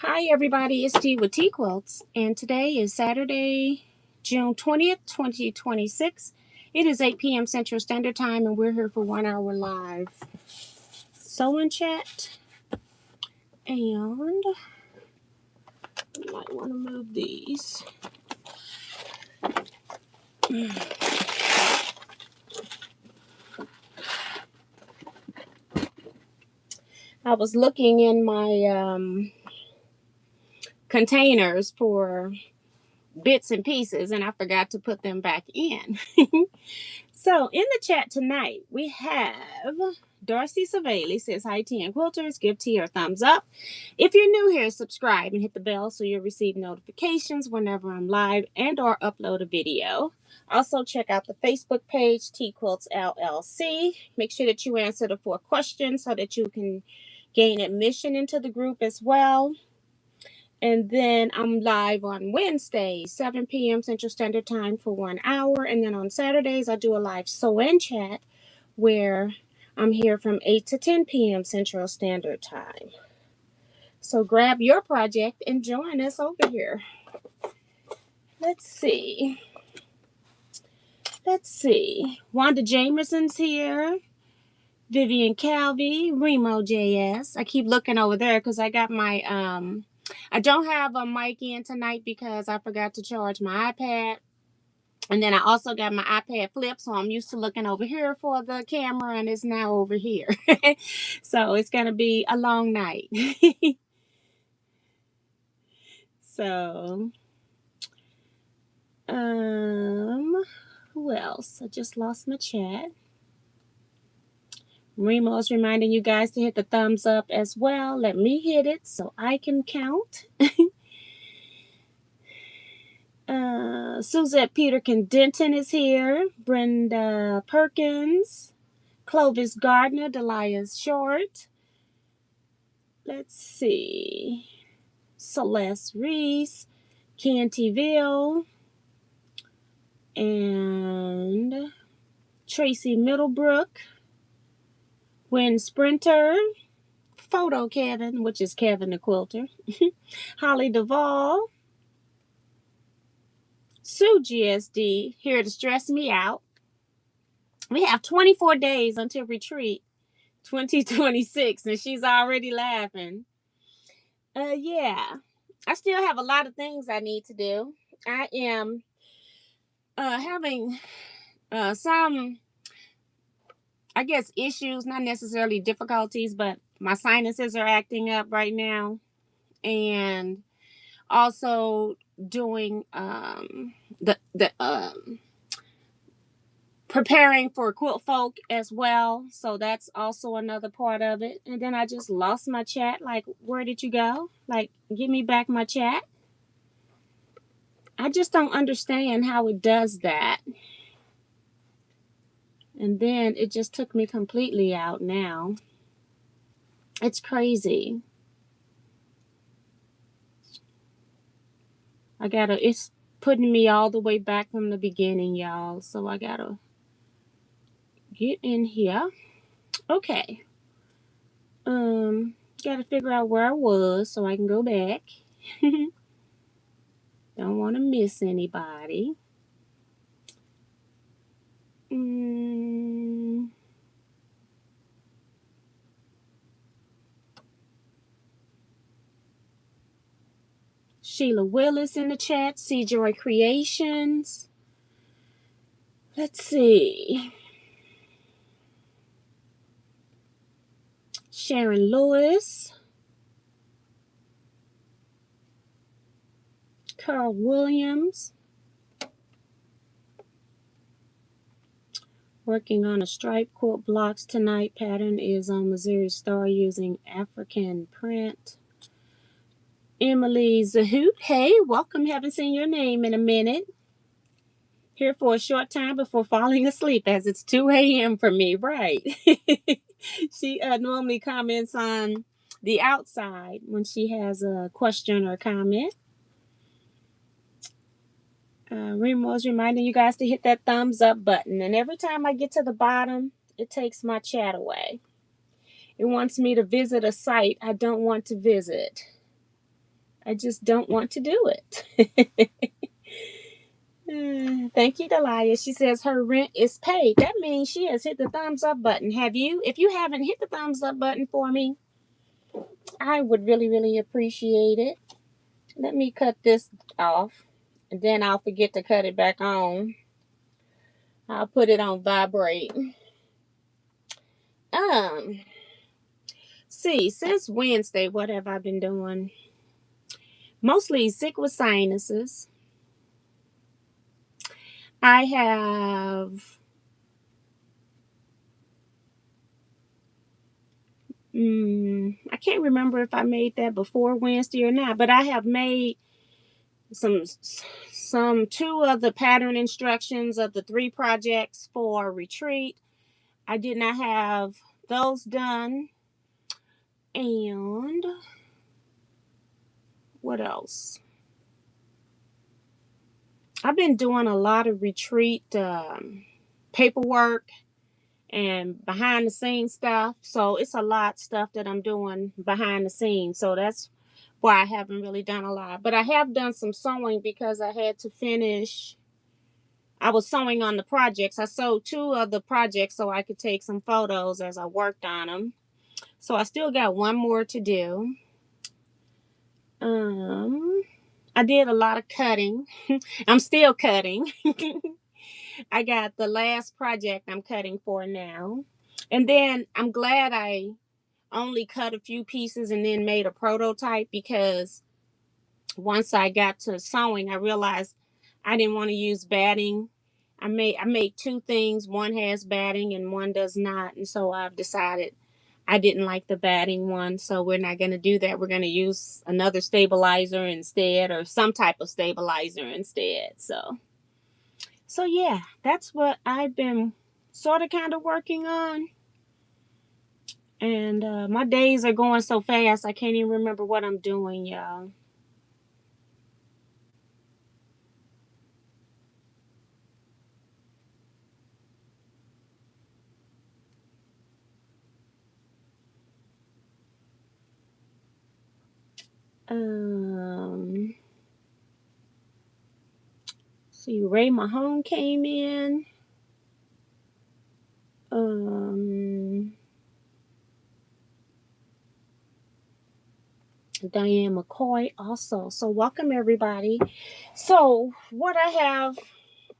Hi everybody, it's T with Teaquilts, and today is Saturday, June 20th, 2026. It is 8 p.m. Central Standard Time, and we're here for 1 hour live sewing chat. And I might want to move these. I was looking in my containers for bits and pieces, and I forgot to put them back in. So in the chat tonight, we have Darcy Savali says, hi, T and Quilters. Give T a thumbs up. If you're new here, subscribe and hit the bell so you'll receive notifications whenever I'm live and or upload a video. Also, check out the Facebook page, T Quilts LLC. Make sure that you answer the 4 questions so that you can gain admission into the group as well. And then I'm live on Wednesdays, 7 p.m. Central Standard Time for 1 hour. And then on Saturdays, I do a live sew-in chat where I'm here from 8 to 10 p.m. Central Standard Time. So grab your project and join us over here. Let's see. Wanda Jameson's here. Vivian Calvi, Remo JS. I keep looking over there because I got my I don't have a mic in tonight because I forgot to charge my iPad. And then I also got my iPad flip, so I'm used to looking over here for the camera, and it's now over here. So it's going to be a long night. So, who else? I just lost my chat. Remo's reminding you guys to hit the thumbs up as well. Let me hit it so I can count. Suzette Peterkin Denton is here. Brenda Perkins. Clovis Gardner. Delia Short. Let's see. Celeste Reese. Cantyville. And Tracy Middlebrook. Win Sprinter. Photo Kevin, which is Kevin the Quilter. Holly Duvall. Sue GSD, here to stress me out. We have 24 days until retreat 2026, and she's already laughing. Yeah. I still have a lot of things I need to do. I am having some, I guess, issues, not necessarily difficulties, but my sinuses are acting up right now. And also doing preparing for Quilt Folk as well. So that's also another part of it. And then I just lost my chat. Like, where did you go? Like, give me back my chat. I just don't understand how it does that. And then it just took me completely out now. It's crazy. It's putting me all the way back from the beginning, y'all. So I gotta get in here. Okay. Gotta figure out where I was so I can go back. Don't want to miss anybody. Sheila Willis in the chat. C Joy Creations. Let's see. Sharon Lewis. Carl Williams. Working on a stripe quilt blocks tonight. Pattern is on Missouri Star using African print. Emily Zahoot. Hey, welcome. Haven't seen your name in a minute. Here for a short time before falling asleep, as it's 2 a.m. for me. Right. She normally comments on the outside when she has a question or comment. Remo's reminding you guys to hit that thumbs up button. And every time I get to the bottom, it takes my chat away. It wants me to visit a site I don't want to visit. I just don't want to do it. Thank you, Delia. She says her rent is paid. That means she has hit the thumbs up button. Have you? If you haven't hit the thumbs up button for me, I would really, really appreciate it. Let me cut this off, and then I'll forget to cut it back on. I'll put it on vibrate. Um, see, since Wednesday, what have I been doing? Mostly sick with sinuses. I have I can't remember if I made that before Wednesday or not, but I have made some two of the pattern instructions of the 3 projects for retreat. I did not have those done. And what else? I've been doing a lot of retreat paperwork and behind the scenes stuff. So it's a lot of stuff that I'm doing behind the scenes. So that's why I haven't really done a lot. But I have done some sewing because I had to finish. I was sewing on the projects. I sewed 2 of the projects so I could take some photos as I worked on them. So I still got 1 more to do. I did a lot of cutting. I'm still cutting. I got the last project I'm cutting for now. And then I'm glad I only cut a few pieces and then made a prototype, because once I got to sewing, I realized I didn't want to use batting. I made 2 things. One has batting and one does not. And so I've decided I didn't like the batting one. So we're not going to do that. We're going to use another stabilizer instead, or some type of stabilizer instead. So yeah, that's what I've been sort of kind of working on. And my days are going so fast, I can't even remember what I'm doing, y'all. Um, see, Ray Mahone came in. Um, Diane McCoy also. So welcome everybody. So what I have,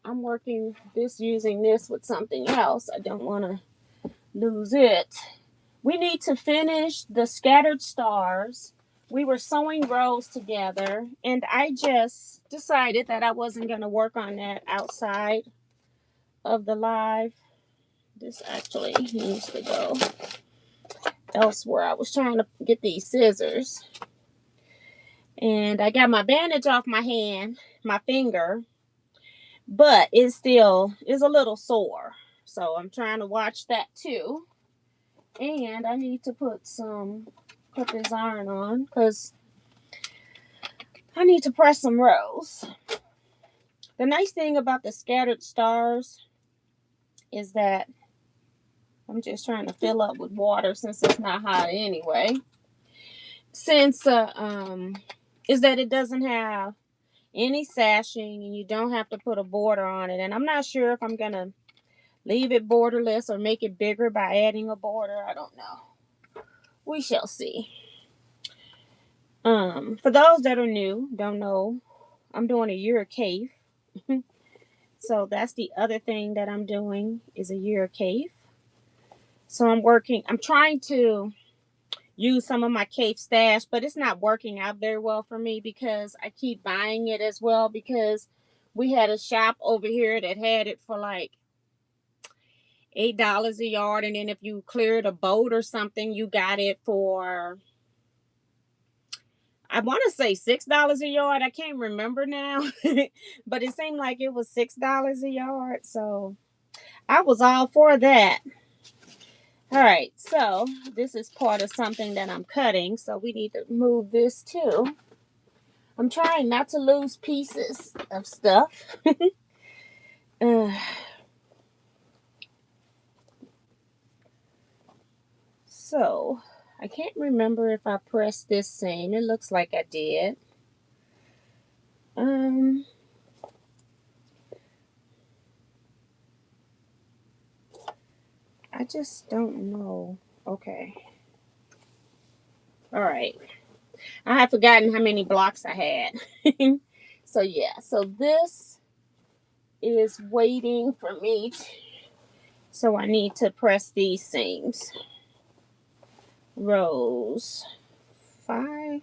I'm working this using this with something else. I don't want to lose it. We need to finish the scattered stars. We were sewing rows together, and I just decided that I wasn't going to work on that outside of the live. This actually needs to go elsewhere. I was trying to get these scissors, and I got my bandage off my hand, my finger, but it still is a little sore. So I'm trying to watch that too. And I need to put this iron on because I need to press some rows. The nice thing about the scattered stars is that I'm just trying to fill up with water since it's not hot anyway. Since is that it doesn't have any sashing and you don't have to put a border on it. And I'm not sure if I'm gonna leave it borderless or make it bigger by adding a border. I don't know. We shall see. For those that are new, don't know, I'm doing a year of cave. So that's the other thing that I'm doing is a year of cave. So I'm trying to use some of my cave stash, but it's not working out very well for me because I keep buying it as well, because we had a shop over here that had it for like $8 a yard, and then if you cleared a boat or something, you got it for, I want to say $6 a yard. I can't remember now, but it seemed like it was $6 a yard. So I was all for that. All right, so this is part of something that I'm cutting, so we need to move this too. I'm trying not to lose pieces of stuff. So I can't remember if I pressed this seam. It looks like I did. I just don't know. Okay. All right. I have forgotten how many blocks I had. So yeah, so this is waiting for me. So I need to press these seams. Rows 5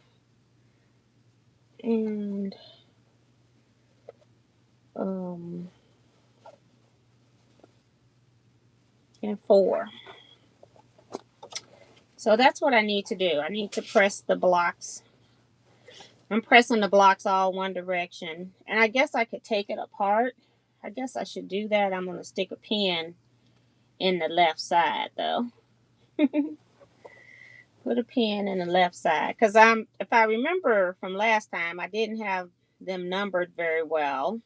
and um and 4. So that's what I need to do. I need to press the blocks. I'm pressing the blocks all one direction. And I guess I could take it apart. I guess I should do that. I'm going to stick a pin in the left side though. Put a pin in the left side. Because if I remember from last time, I didn't have them numbered very well.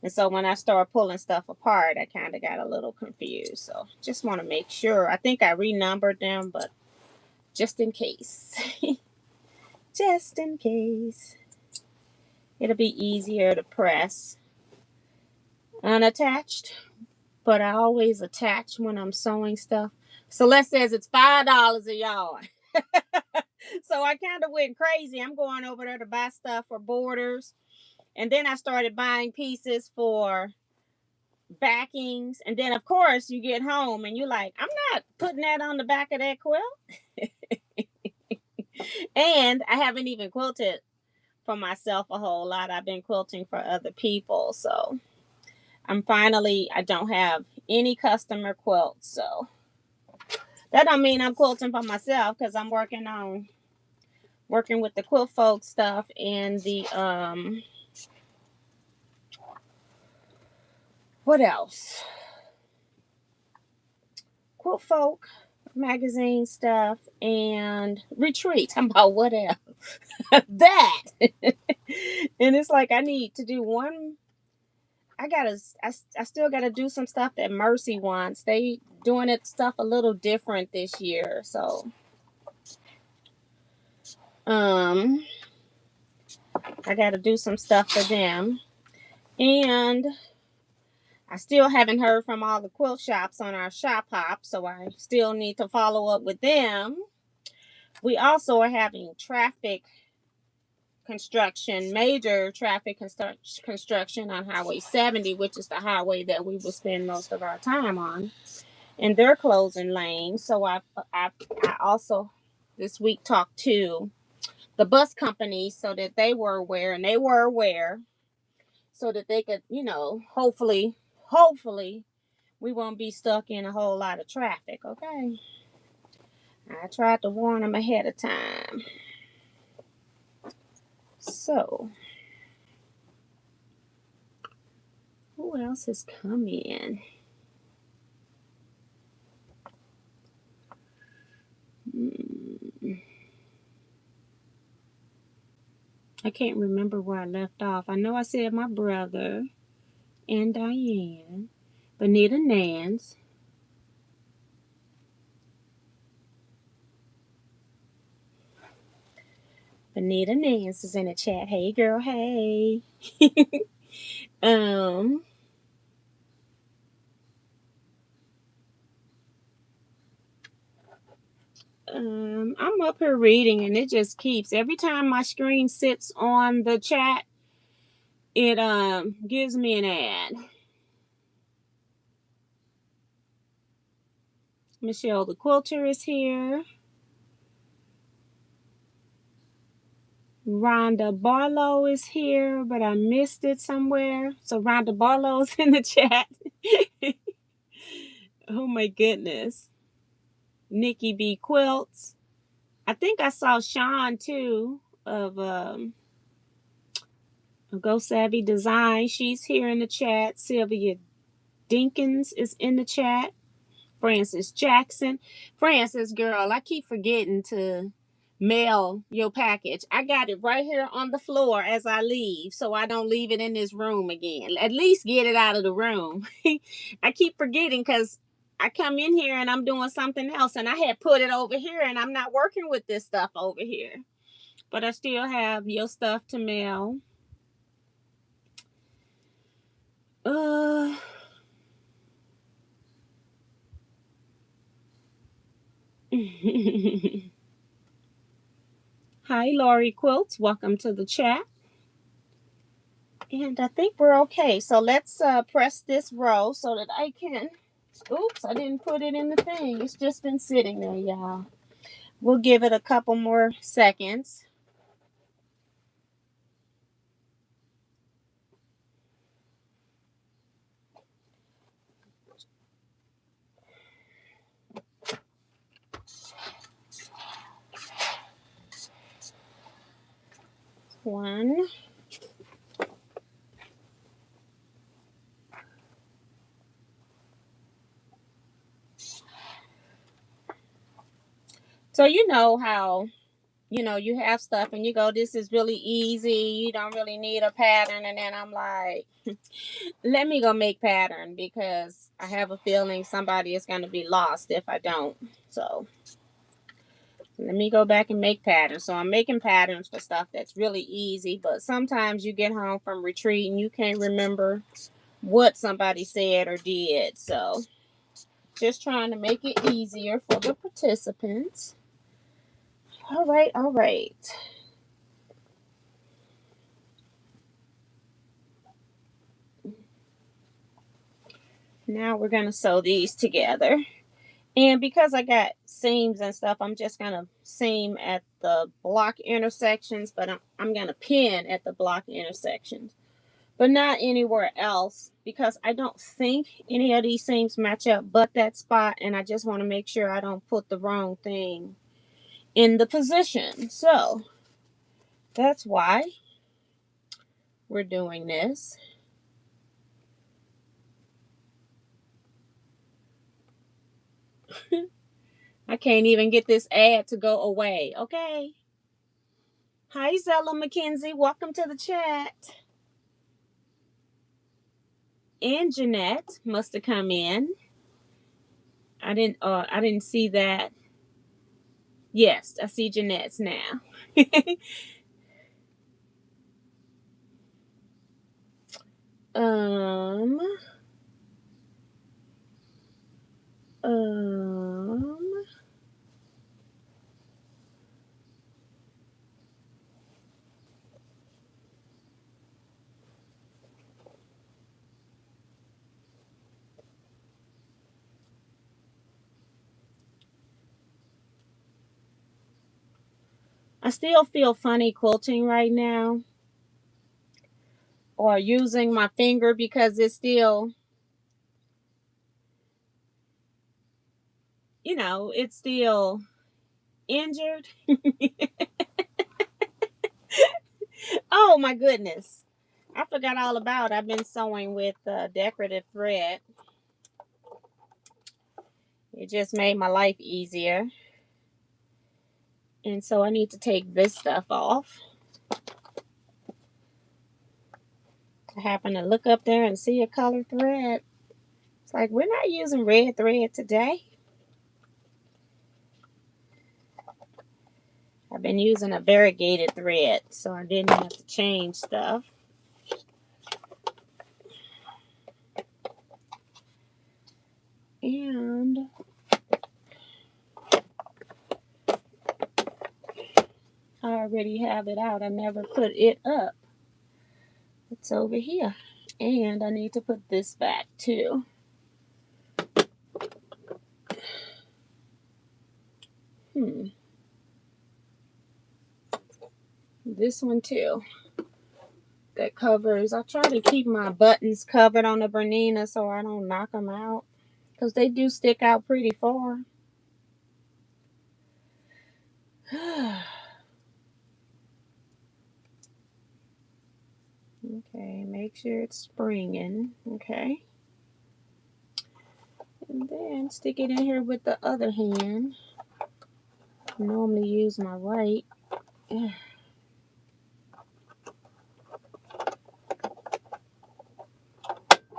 And so when I started pulling stuff apart, I kind of got a little confused. So just want to make sure. I think I renumbered them, but just in case. Just in case. It'll be easier to press unattached. But I always attach when I'm sewing stuff. Celeste says it's $5 a yard. So I kind of went crazy. I'm going over there to buy stuff for borders. And then I started buying pieces for backings. And then, of course, you get home and you're like, I'm not putting that on the back of that quilt. And I haven't even quilted for myself a whole lot. I've been quilting for other people. So I don't have any customer quilts. So that don't mean I'm quilting for myself because I'm working with the quilt folk stuff and the what else? Quilt folk magazine stuff and retreat. I'm about what else? That. And it's like I need to do one. I still gotta do some stuff that Mercy wants. They doing it stuff a little different this year. So I gotta do some stuff for them. And I still haven't heard from all the quilt shops on our shop hop, so I still need to follow up with them. We also are having major traffic construction on Highway 70, which is the highway that we will spend most of our time on. And they're closing lanes. So I also this week talked to the bus company so that they were aware, and they were aware, so that they could, hopefully we won't be stuck in a whole lot of traffic. Okay. I tried to warn them ahead of time. So, who else has come in? I can't remember where I left off. I know I said my brother and Diane, Bonita Nance. Bonita Nance is in the chat. Hey, girl. Hey. I'm up here reading, and it just keeps every time my screen sits on the chat, it gives me an ad. Michelle the Quilter is here. Rhonda Barlow is here, but I missed it somewhere. So Rhonda Barlow's in the chat. Oh my goodness. Nikki B Quilts. I think I saw Sean too of Go Savvy Design. She's here in the chat. Sylvia Dinkins is in the chat. Francis Jackson. Francis, girl, I keep forgetting to mail your package. I got it right here on the floor as I leave, so I don't leave it in this room again. At least get it out of the room. I keep forgetting because I come in here and I'm doing something else, and I had put it over here, and I'm not working with this stuff over here. But I still have your stuff to mail. Uh, Hi, Lori Quilts. Welcome to the chat. And I think we're okay. So let's press this row so that I can. Oops, I didn't put it in the thing. It's just been sitting there, y'all. We'll give it a couple more seconds. One. So you know how, you have stuff and you go, this is really easy. You don't really need a pattern. And then I'm like, let me go make pattern because I have a feeling somebody is going to be lost if I don't. So let me go back and make patterns. So I'm making patterns for stuff that's really easy. But sometimes you get home from retreat and you can't remember what somebody said or did. So just trying to make it easier for the participants. All right, all right. Now we're going to sew these together. And because I got seams and stuff, I'm just going to seam at the block intersections, but I'm going to pin at the block intersections, but not anywhere else because I don't think any of these seams match up but that spot, and I just want to make sure I don't put the wrong thing in the position. So that's why we're doing this. I can't even get this ad to go away. Okay. Hi, Zella McKenzie. Welcome to the chat. And Jeanette must have come in. I didn't see that. Yes, I see Jeanette's now. um um I still feel funny quilting right now or using my finger because it's still, it's still injured. Oh my goodness. I forgot all about it. I've been sewing with decorative thread. It just made my life easier. And so I need to take this stuff off. I happen to look up there and see a colored thread. It's like, we're not using red thread today. I've been using a variegated thread, so I didn't have to change stuff. And I already have it out. I never put it up. It's over here. And I need to put this back too. This one too. That covers. I try to keep my buttons covered on the Bernina so I don't knock them out. Because they do stick out pretty far. Okay, make sure it's springing. Okay. And then stick it in here with the other hand. I normally use my right.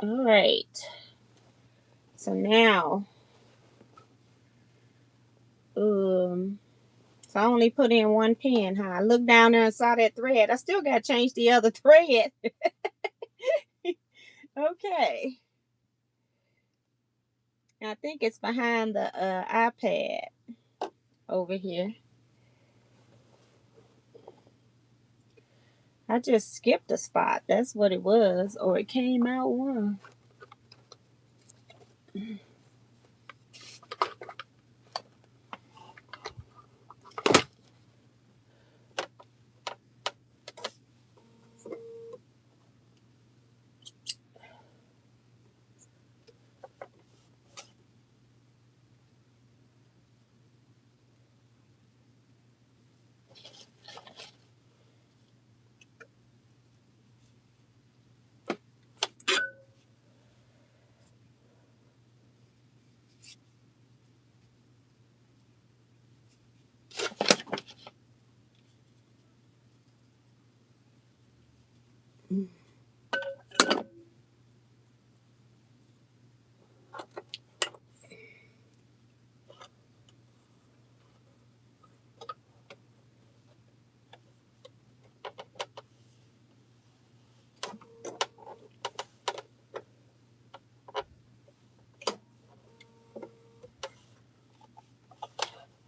All right. So now, so I only put in one pin, huh? I looked down there and saw that thread. I still got to change the other thread. Okay. I think it's behind the iPad over here. I just skipped a spot. That's what it was. Or it came out one.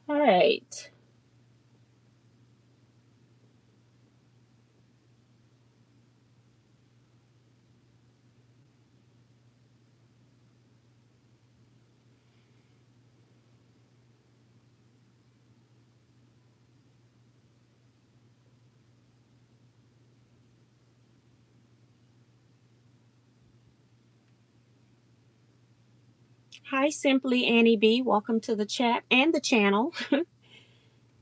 All right. Hi, Simply Annie B. Welcome to the chat and the channel.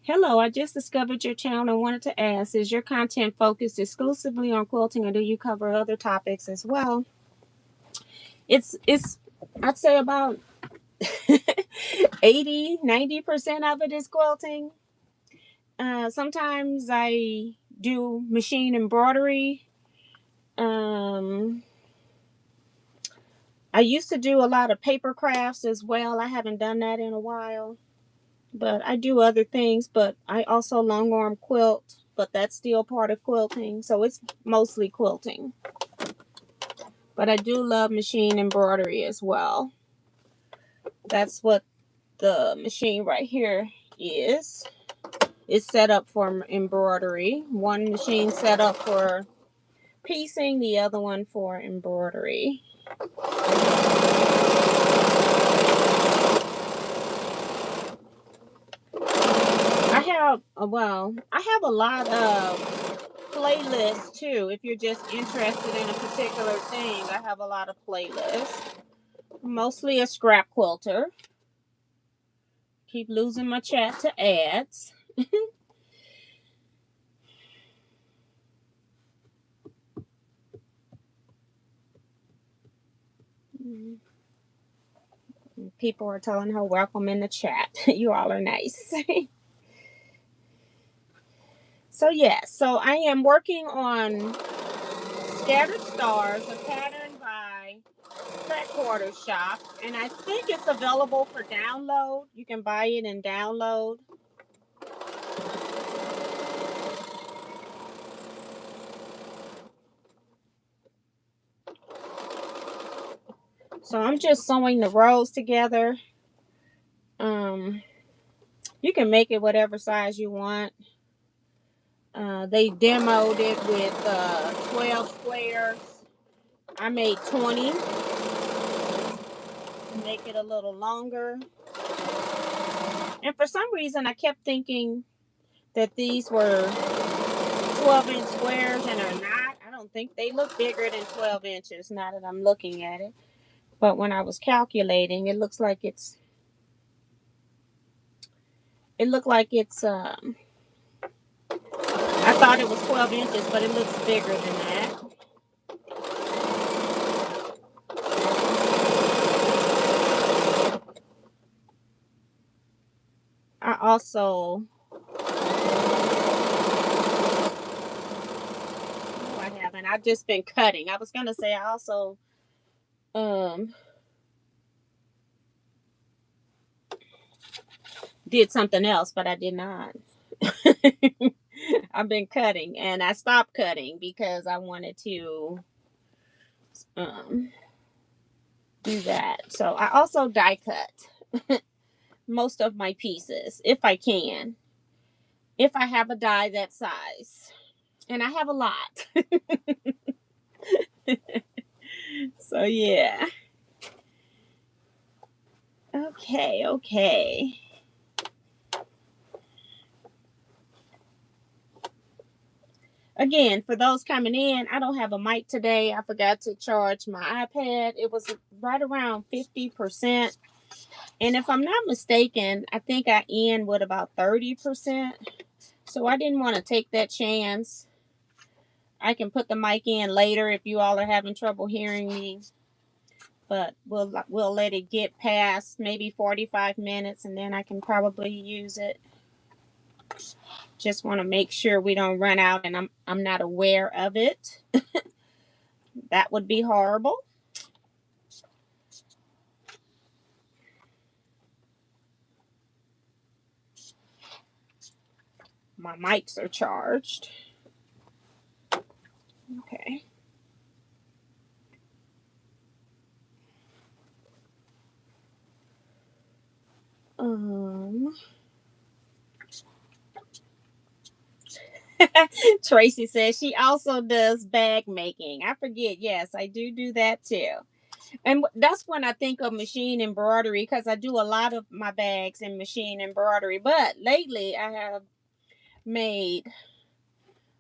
Hello, I just discovered your channel and wanted to ask, is your content focused exclusively on quilting or do you cover other topics as well? It's I'd say about 80-90% of it is quilting. Sometimes I do machine embroidery. I used to do a lot of paper crafts as well. I haven't done that in a while. But I do other things, but I also long arm quilt, but that's still part of quilting. So it's mostly quilting. But I do love machine embroidery as well. That's what the machine right here is. It's set up for embroidery. One machine set up for piecing, the other one for embroidery. I have a lot of playlists too. If you're just interested in a particular thing, I have a lot of playlists. Mostly a scrap quilter. Keep losing my chat to ads. People are telling her welcome in the chat. You all are nice. So yes, so I am working on Scattered Stars, a pattern by Track Quarter Shop, and I think it's available for download. You can buy it and download. So I'm just sewing the rows together. You can make it whatever size you want. They demoed it with 12 squares. I made 20 to make it a little longer. And for some reason, I kept thinking that these were 12-inch squares and are not. I don't think they look bigger than 12 inches now that I'm looking at it. But when I was calculating, it looked like it's I thought it was 12 inches, but it looks bigger than that. I also, no, I haven't. I've just been cutting. I was going to say I also, did something else, but I did not. I've been cutting and I stopped cutting because I wanted to do that. So I also die cut most of my pieces if I can. If I have a die that size. And I have a lot. So yeah. Okay. Again, for those coming in, I don't have a mic today. I forgot to charge my iPad. It was right around 50%. And if I'm not mistaken, I think I end with about 30%. So I didn't want to take that chance. I can put the mic in later if you all are having trouble hearing me. But we'll let it get past maybe 45 minutes and then I can probably use it. Just want to make sure we don't run out and I'm not aware of it. That would be horrible. My mics are charged. Okay. Tracy says she also does bag making. I forget. Yes, I do that too. And that's when I think of machine embroidery because I do a lot of my bags in machine embroidery. But lately I have made,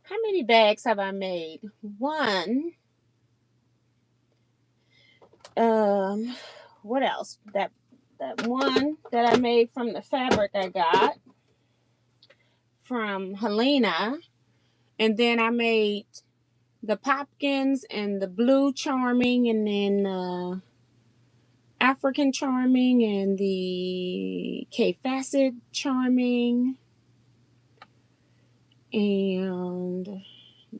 how many bags have I made? One. What else? That one that I made from the fabric I got from Helena. And then I made the Popkins and the Blue Charming and then African Charming and the K Facet Charming and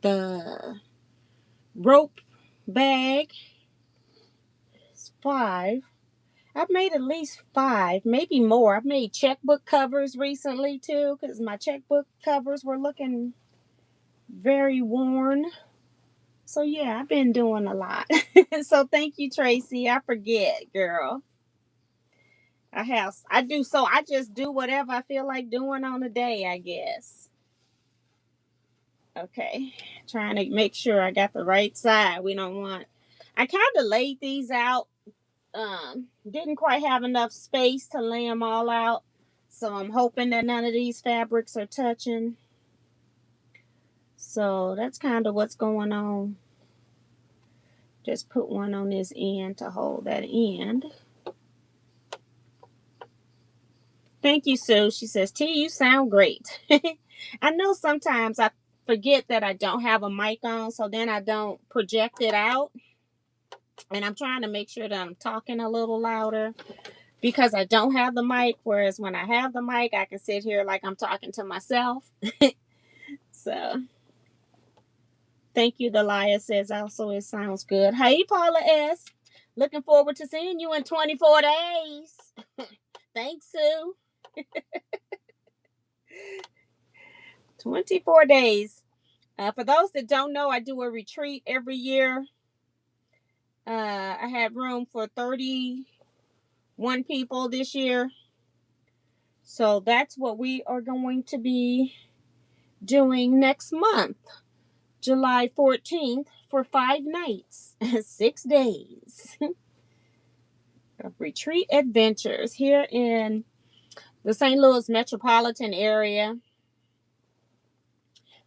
the rope bag. It's 5. I've made at least 5, maybe more. I've made checkbook covers recently too because my checkbook covers were looking very worn. So yeah, I've been doing a lot. So thank you, Tracy. I forget, girl. I just do whatever I feel like doing on the day, I guess. Okay. Trying to make sure I got the right side. I kind of laid these out. Didn't quite have enough space to lay them all out. So I'm hoping that none of these fabrics are touching. So that's kind of what's going on. Just put one on this end to hold that end. Thank you, Sue. She says, T, you sound great. I know sometimes I forget that I don't have a mic on, so then I don't project it out. And I'm trying to make sure that I'm talking a little louder because I don't have the mic. Whereas when I have the mic, I can sit here like I'm talking to myself. So thank you. Delia says also it sounds good. Hey, Paula S. Looking forward to seeing you in 24 days. Thanks, Sue. 24 days. For those that don't know, I do a retreat every year. I had room for 31 people this year. So that's what we are going to be doing next month, July 14th, for 5 nights, 6 days. Retreat adventures here in the St. Louis metropolitan area.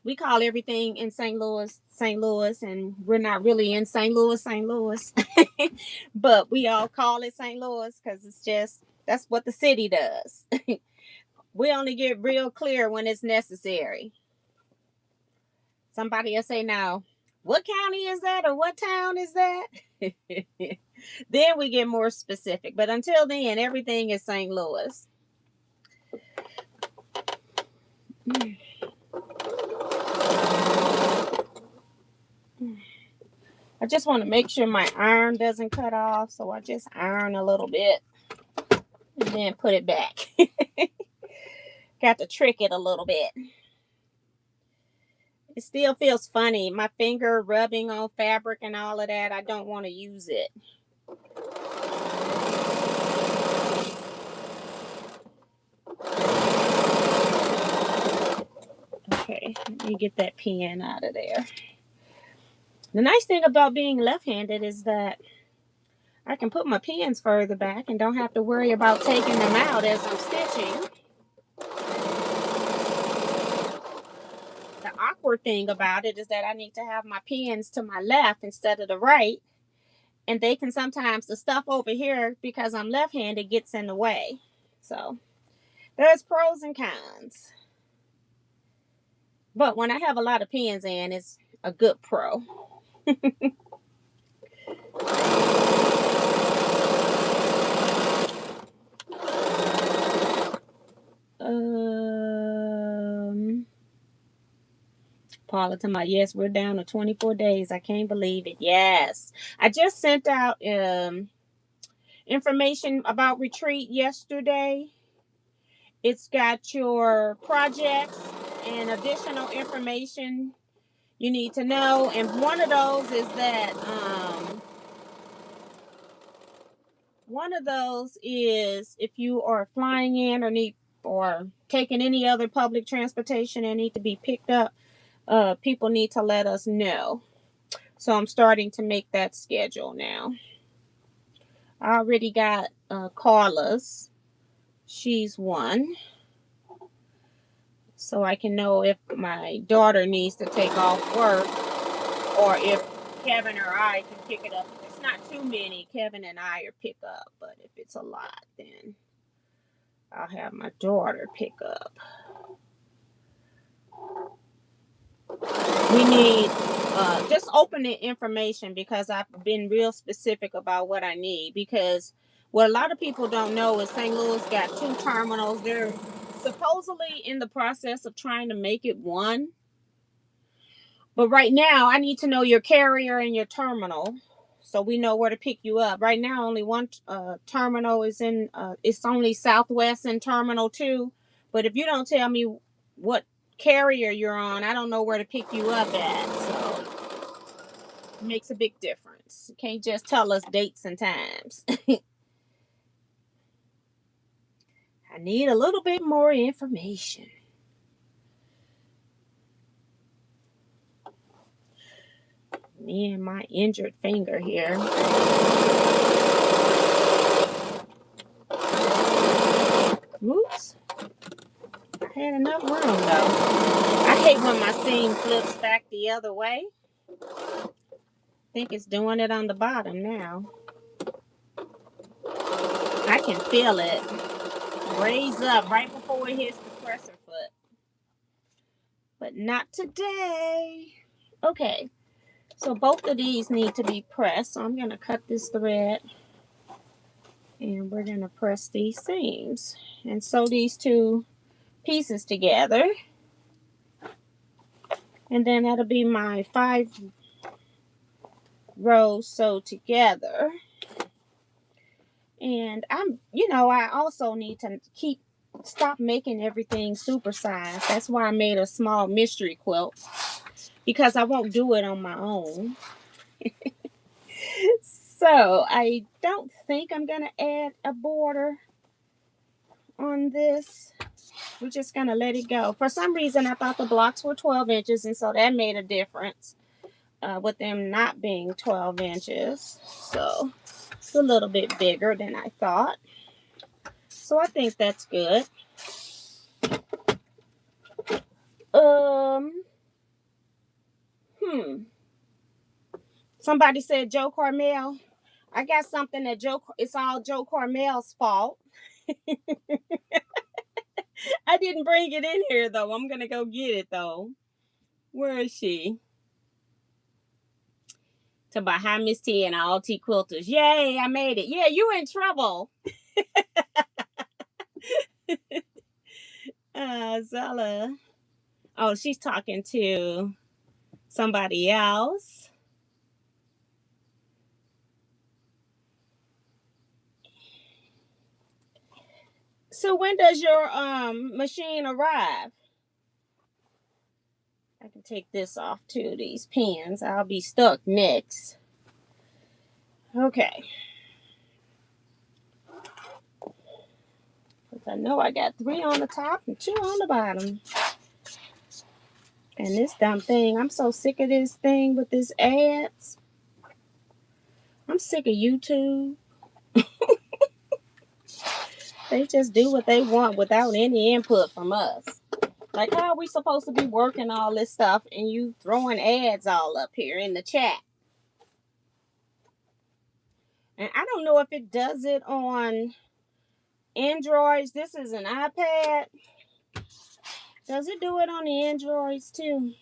We call everything in St. Louis, and we're not really in St. Louis, but we all call it St. Louis because that's what the city does. We only get real clear when it's necessary. Somebody will say, now, what county is that or what town is that? Then we get more specific. But until then, everything is St. Louis. I just want to make sure my iron doesn't cut off, so I just iron a little bit and then put it back. Got to trick it a little bit. It still feels funny. My finger rubbing on fabric and all of that. I don't want to use it. Okay, let me get that pen out of there. The nice thing about being left-handed is that I can put my pens further back and don't have to worry about taking them out as I'm stitching. The awkward thing about it is that I need to have my pens to my left instead of the right. And they can sometimes, the stuff over here, because I'm left-handed, gets in the way. So there's pros and cons. But when I have a lot of pens in, it's a good pro. Paula to my, yes, we're down to 24 days. I can't believe it. Yes. I just sent out information about retreat yesterday. It's got your projects and additional information you need to know. And one of those is that if you are flying in or taking any other public transportation and need to be picked up, people need to let us know. So I'm starting to make that schedule now. I already got Carla's. She's one. So I can know if my daughter needs to take off work or if Kevin or I can pick it up. If it's not too many, Kevin and I are pick up. But if it's a lot, then I'll have my daughter pick up. We need just open the information because I've been real specific about what I need. Because what a lot of people don't know is St. Louis got 2 terminals. They're supposedly in the process of trying to make it one. But right now, I need to know your carrier and your terminal so we know where to pick you up. Right now, only one terminal is in, it's only Southwest in Terminal 2. But if you don't tell me what carrier you're on, I don't know where to pick you up at. So it makes a big difference. You can't just tell us dates and times. I need a little bit more information. Me and my injured finger here. Oops. I had enough room though. I hate when my seam flips back the other way. I think it's doing it on the bottom now. I can feel it raise up right before it hits the presser foot. But not today. Okay. So both of these need to be pressed. So I'm going to cut this thread and we're going to press these seams and sew these 2 pieces together. And then that'll be my 5 rows sewed together. And I also need to stop making everything supersized. That's why I made a small mystery quilt because I won't do it on my own. So I don't think I'm going to add a border on this. We're just going to let it go. For some reason, I thought the blocks were 12 inches, and so that made a difference with them not being 12 inches. So it's a little bit bigger than I thought. So I think that's good. Somebody said Joe Carmel. I got something that it's all Joe Carmel's fault. I didn't bring it in here though. I'm gonna go get it though. Where is she? To buy hi Miss T and all Teaquilters. Yay, I made it. Yeah, you in trouble. Zella. Oh, she's talking to somebody else. So when does your machine arrive? I can take this off too, these pins. I'll be stuck next. Okay. I know I got 3 on the top and 2 on the bottom. And this dumb thing, I'm so sick of this thing with this ads. I'm sick of YouTube. They just do what they want without any input from us. Like, how are we supposed to be working all this stuff and you throwing ads all up here in the chat? And I don't know if it does it on Androids. This is an iPad. Does it do it on the Androids too?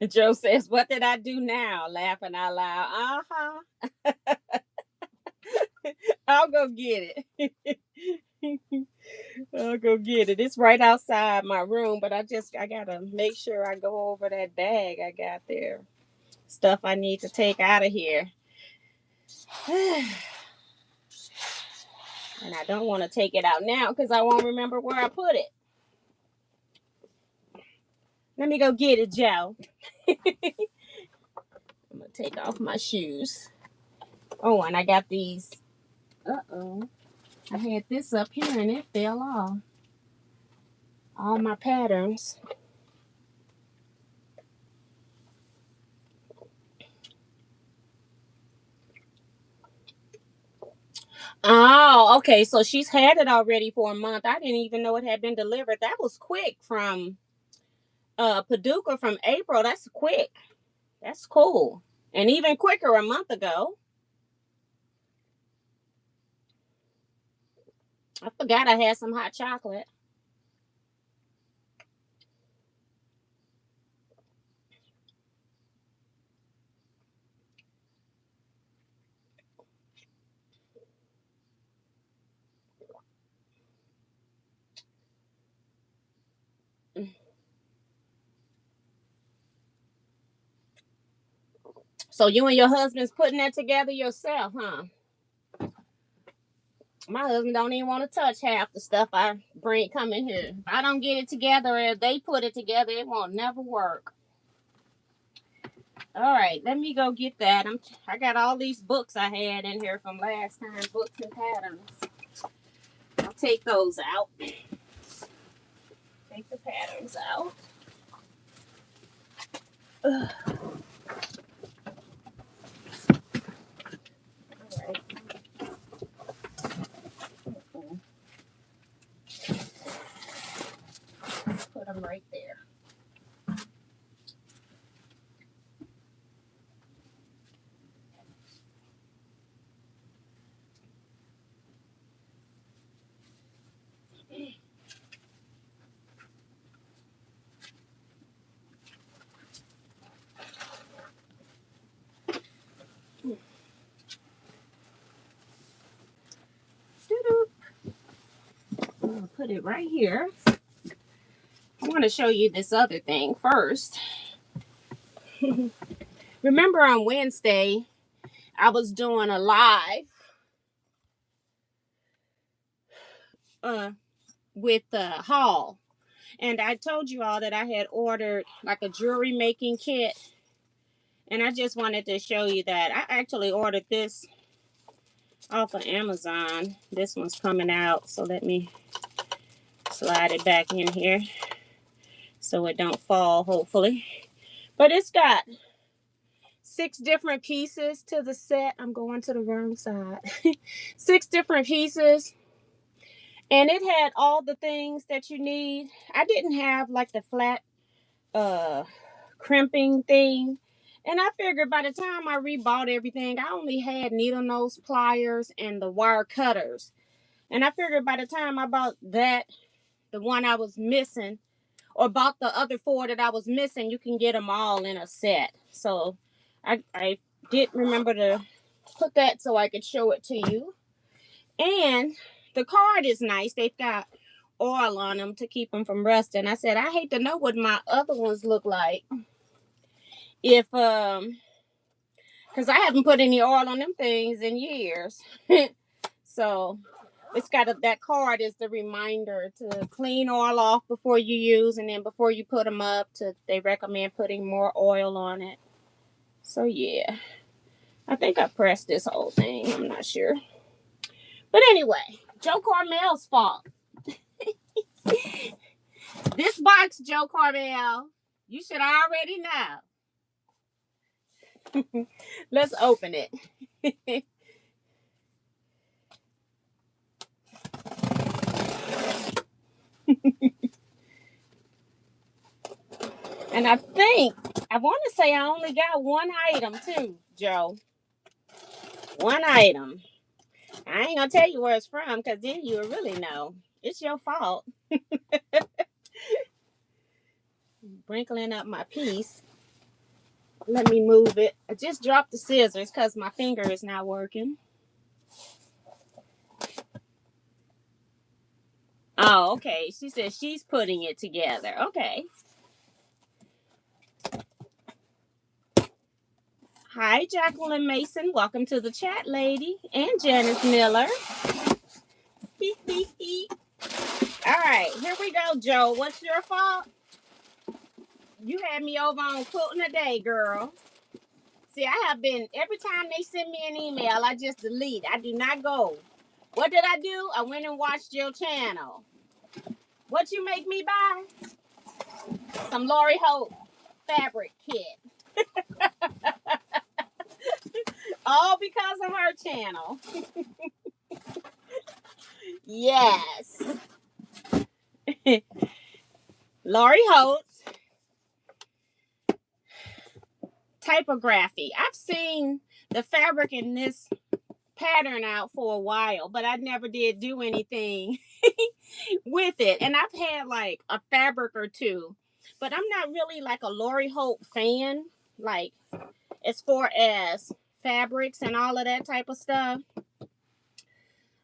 Joe says, "What did I do now?" Laughing out loud. I'll go get it. I'll go get it. It's right outside my room, but I gotta make sure I go over that bag I got there. Stuff I need to take out of here. And I don't want to take it out now because I won't remember where I put it. Let me go get it, Joe. I'm going to take off my shoes. Oh, and I got these. Uh-oh. I had this up here and it fell off. All my patterns. Oh, okay. So she's had it already for a month. I didn't even know it had been delivered. That was quick from Paducah from April. That's quick. That's cool. And even quicker a month ago. I forgot I had some hot chocolate. So you and your husband's putting that together yourself, huh? My husband don't even want to touch half the stuff I bring coming here. If I don't get it together or if they put it together, it won't never work. All right, let me go get that. I got all these books I had in here from last time, books and patterns. I'll take those out. Take the patterns out. Ugh. All right. Put them right there. I'm gonna put it right here. I want to show you this other thing first. Remember on Wednesday, I was doing a live with Hall. And I told you all that I had ordered like a jewelry making kit. And I just wanted to show you that. I actually ordered this off of Amazon. This one's coming out. So let me slide it back in here so it don't fall, hopefully. But it's got 6 different pieces to the set. I'm going to the wrong side. 6 different pieces. And it had all the things that you need. I didn't have like the flat crimping thing. And I figured by the time I rebought everything, I only had needle nose pliers and the wire cutters. And I figured by the time I bought that, the one I was missing, or bought the other 4 that I was missing, you can get them all in a set. So I did remember to put that so I could show it to you. And the card is nice. They've got oil on them to keep them from rusting. I said, I hate to know what my other ones look like if because I haven't put any oil on them things in years. So it's got that card is the reminder to clean oil off before you use, and then before you put them up, they recommend putting more oil on it. So yeah, I think I pressed this whole thing. I'm not sure. But anyway, Joe Carmel's fault. This box, Joe Carmel, you should already know. Let's open it. And I want to say I only got one item too, Joe. One item. I ain't gonna tell you where it's from, because then you'll really know. It's your fault. Wrinkling up my piece. Let me move it. I just dropped the scissors because my finger is not working. Oh, okay. She said she's putting it together. Okay. Hi, Jacqueline Mason. Welcome to the chat, lady. And Janice Miller. All right, here we go, Joe. What's your fault? You had me over on quilting a day, girl. See, I have been, every time they send me an email, I just delete. I do not go. What did I do? I went and watched your channel. What you make me buy? Some Lori Hope fabric kit. All because of her channel. Yes. Lori Hope. Typography. I've seen the fabric in this pattern out for a while, but I never did do anything with it. And I've had like a fabric or two, but I'm not really like a Lori Hope fan, like as far as fabrics and all of that type of stuff.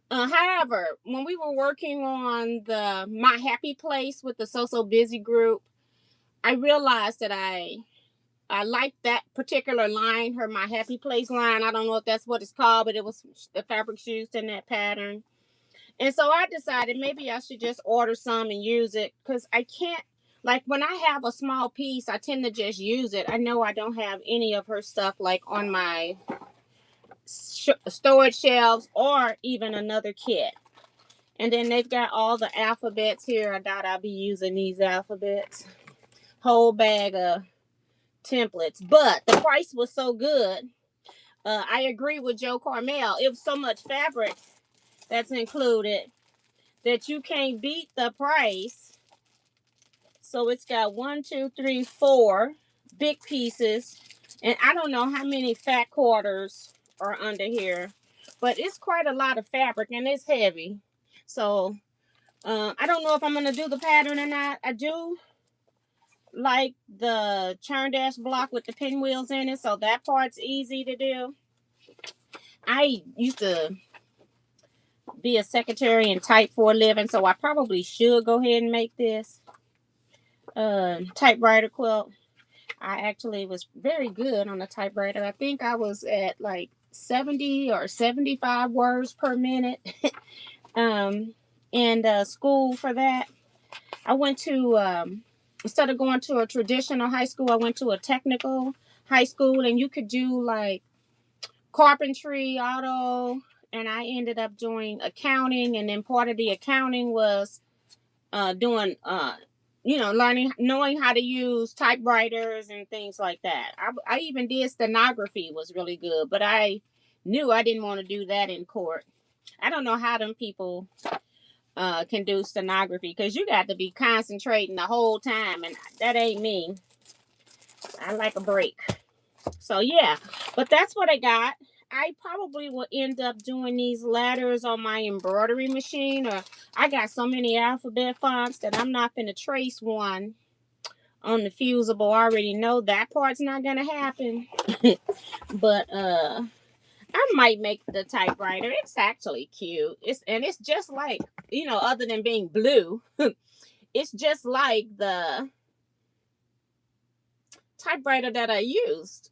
However, when we were working on the My Happy Place with the So Busy group, I realized that I like that particular line, her My Happy Place line. I don't know if that's what it's called, but it was the fabrics used in that pattern. And so I decided maybe I should just order some and use it, because I can't, like when I have a small piece, I tend to just use it. I know I don't have any of her stuff like on my storage shelves or even another kit. And then they've got all the alphabets here. I doubt I'll be using these alphabets. Whole bag of templates, but the price was so good. I agree with Joe Carmel. It was so much fabric that's included that you can't beat the price. So it's got 4 big pieces, and I don't know how many fat quarters are under here, but it's quite a lot of fabric and it's heavy. So I don't know if I'm gonna do the pattern or not. I do like the churn dash block with the pinwheels in it, so that part's easy to do. I used to be a secretary and type for a living, so I probably should go ahead and make this typewriter quilt. I actually was very good on the typewriter. I think I was at like 70 or 75 words per minute in school for that. I went to instead of going to a traditional high school, I went to a technical high school, and you could do like carpentry, auto, and I ended up doing accounting. And then part of the accounting was doing, knowing how to use typewriters and things like that. I even did stenography, was really good, but I knew I didn't want to do that in court. I don't know how them people can do stenography, because you got to be concentrating the whole time, and that ain't me. I like a break. So yeah, but that's what I got. I probably will end up doing these letters on my embroidery machine, or I got so many alphabet fonts that I'm not going to trace one on the fusible. I already know that part's not going to happen. But I might make the typewriter. It's actually cute. It's just like, other than being blue, it's just like the typewriter that I used.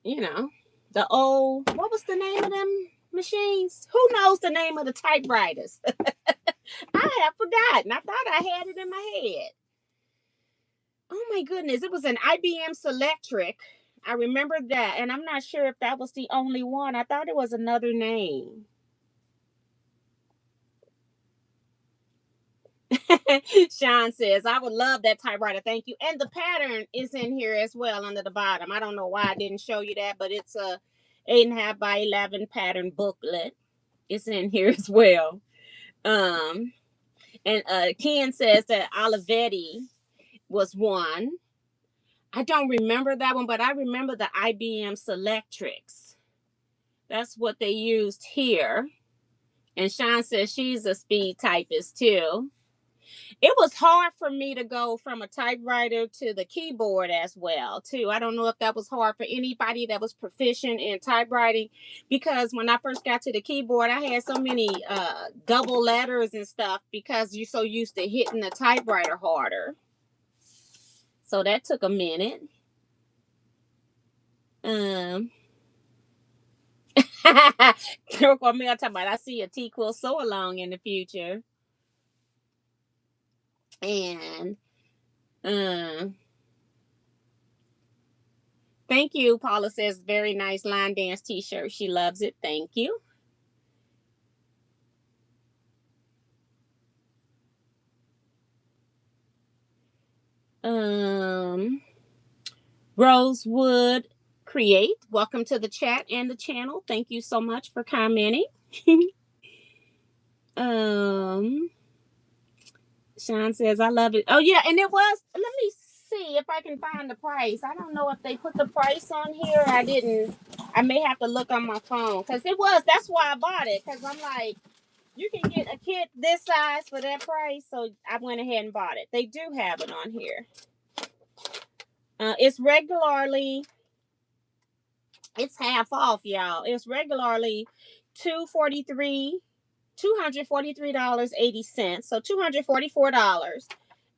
The old, what was the name of them machines? Who knows the name of the typewriters? I have forgotten. I thought I had it in my head. Oh my goodness, it was an IBM Selectric. I remember that, and I'm not sure if that was the only one. I thought it was another name. Sean says, I would love that typewriter. Thank you. And the pattern is in here as well under the bottom. I don't know why I didn't show you that, but it's a 8.5 by 11 pattern booklet. It's in here as well. Um, and Ken says that Olivetti was one. I don't remember that one, but I remember the IBM Selectrics. That's what they used here. And Sean says she's a speed typist too. It was hard for me to go from a typewriter to the keyboard as well too. I don't know if that was hard for anybody that was proficient in typewriting, because when I first got to the keyboard, I had so many double letters and stuff because you're so used to hitting the typewriter harder. So that took a minute. Girl, me, I'm talking about I see a Teaquilt so along in the future. And thank you. Paula says very nice line dance t-shirt. She loves it. Thank you. Rosewood Create, welcome to the chat and the channel. Thank you so much for commenting. Sean says I love it. Oh yeah, and it was, let me see if I can find the price. I don't know if they put the price on here. I didn't. I may have to look on my phone, because it was, that's why I bought it, because I'm like, you can get a kit this size for that price. So I went ahead and bought it. They do have it on here. It's regularly, it's half off, y'all. It's regularly $243.80. So $244.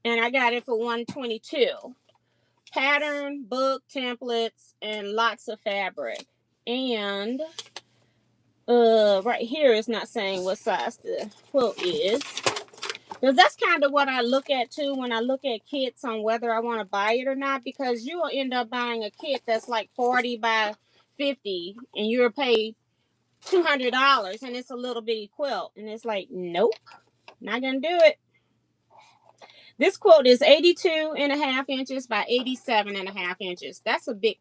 And I got it for $122. Pattern, book, templates, and lots of fabric. And right here is not saying what size the quilt is. Because that's kind of what I look at too when I look at kits on whether I want to buy it or not. Because you will end up buying a kit that's like 40 by 50 and you'll pay $200 and it's a little bitty quilt. And it's like, nope, not going to do it. This quilt is 82.5 inches by 87.5 inches. That's a big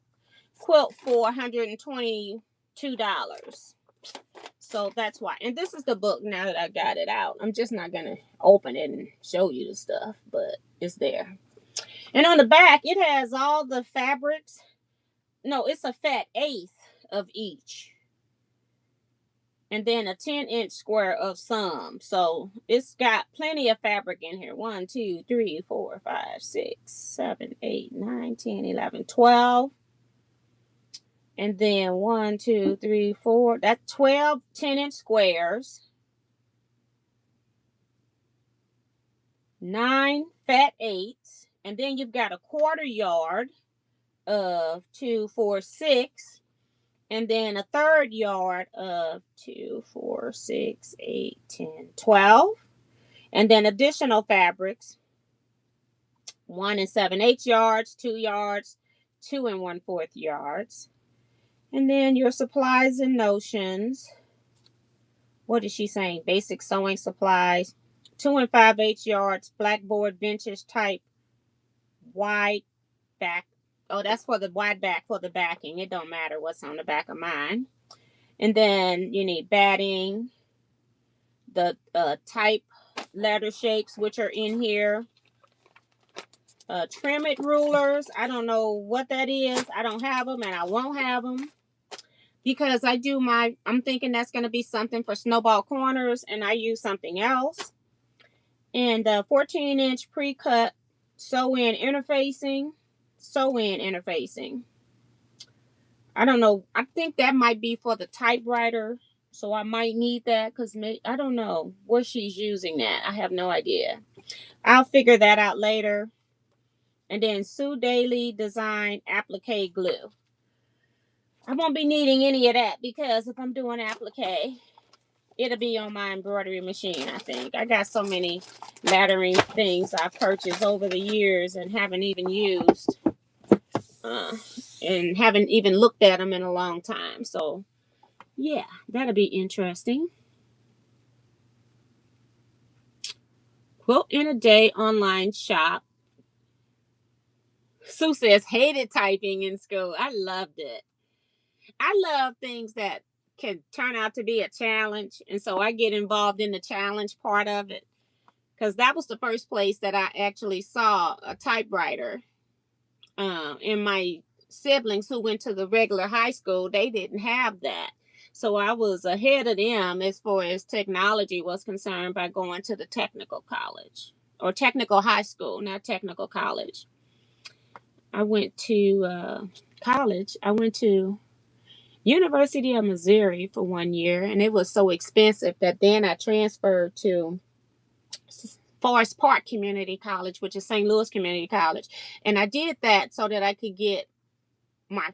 quilt for $122. So that's why. And this is the book now that I got it out. I'm just not going to open it and show you the stuff, but it's there. And on the back, it has all the fabrics. No, it's a fat eighth of each. And then a 10-inch square of some. So it's got plenty of fabric in here. 1, 2, 3, 4, 5, 6, 7, 8, 9, 10, 11, 12. And then 1, 2, 3, 4. That's 12 10-inch squares. 9 fat eighths. And then you've got a quarter yard of 2, 4, 6. And then a third yard of 2, 4, 6, 8, 10, 12. And then additional fabrics, 1 7/8 yards, 2 yards, 2 1/4 yards. And then your supplies and notions. What is she saying? Basic sewing supplies, 2 5/8 yards, blackboard benches type, wide back. Oh, that's for the wide back for the backing. It don't matter what's on the back of mine. And then you need batting, the type letter shapes, which are in here. Trim it rulers. I don't know what that is. I don't have them and I won't have them because I do I'm thinking that's going to be something for snowball corners and I use something else. And 14-inch pre-cut sew-in interfacing. I don't know. I think that might be for the typewriter. So I might need that because I don't know where she's using that. I have no idea. I'll figure that out later. And then Sue Daly Design Applique Glue. I won't be needing any of that because if I'm doing applique, it'll be on my embroidery machine, I think. I got so many laddering things I purchased over the years and haven't even used. Uh, and haven't even looked at them in a long time. So, yeah, that'll be interesting. Quilt in a Day online shop. Sue says, hated typing in school. I loved it. I love things that can turn out to be a challenge. And so I get involved in the challenge part of it. Because that was the first place that I actually saw a typewriter. And my siblings who went to the regular high school, they didn't have that. So I was ahead of them as far as technology was concerned by going to the technical college or technical high school, not technical college. I went to college. I went to University of Missouri for 1 year, and it was so expensive that then I transferred to Forest Park Community College, which is St. Louis Community College. And I did that so that I could get my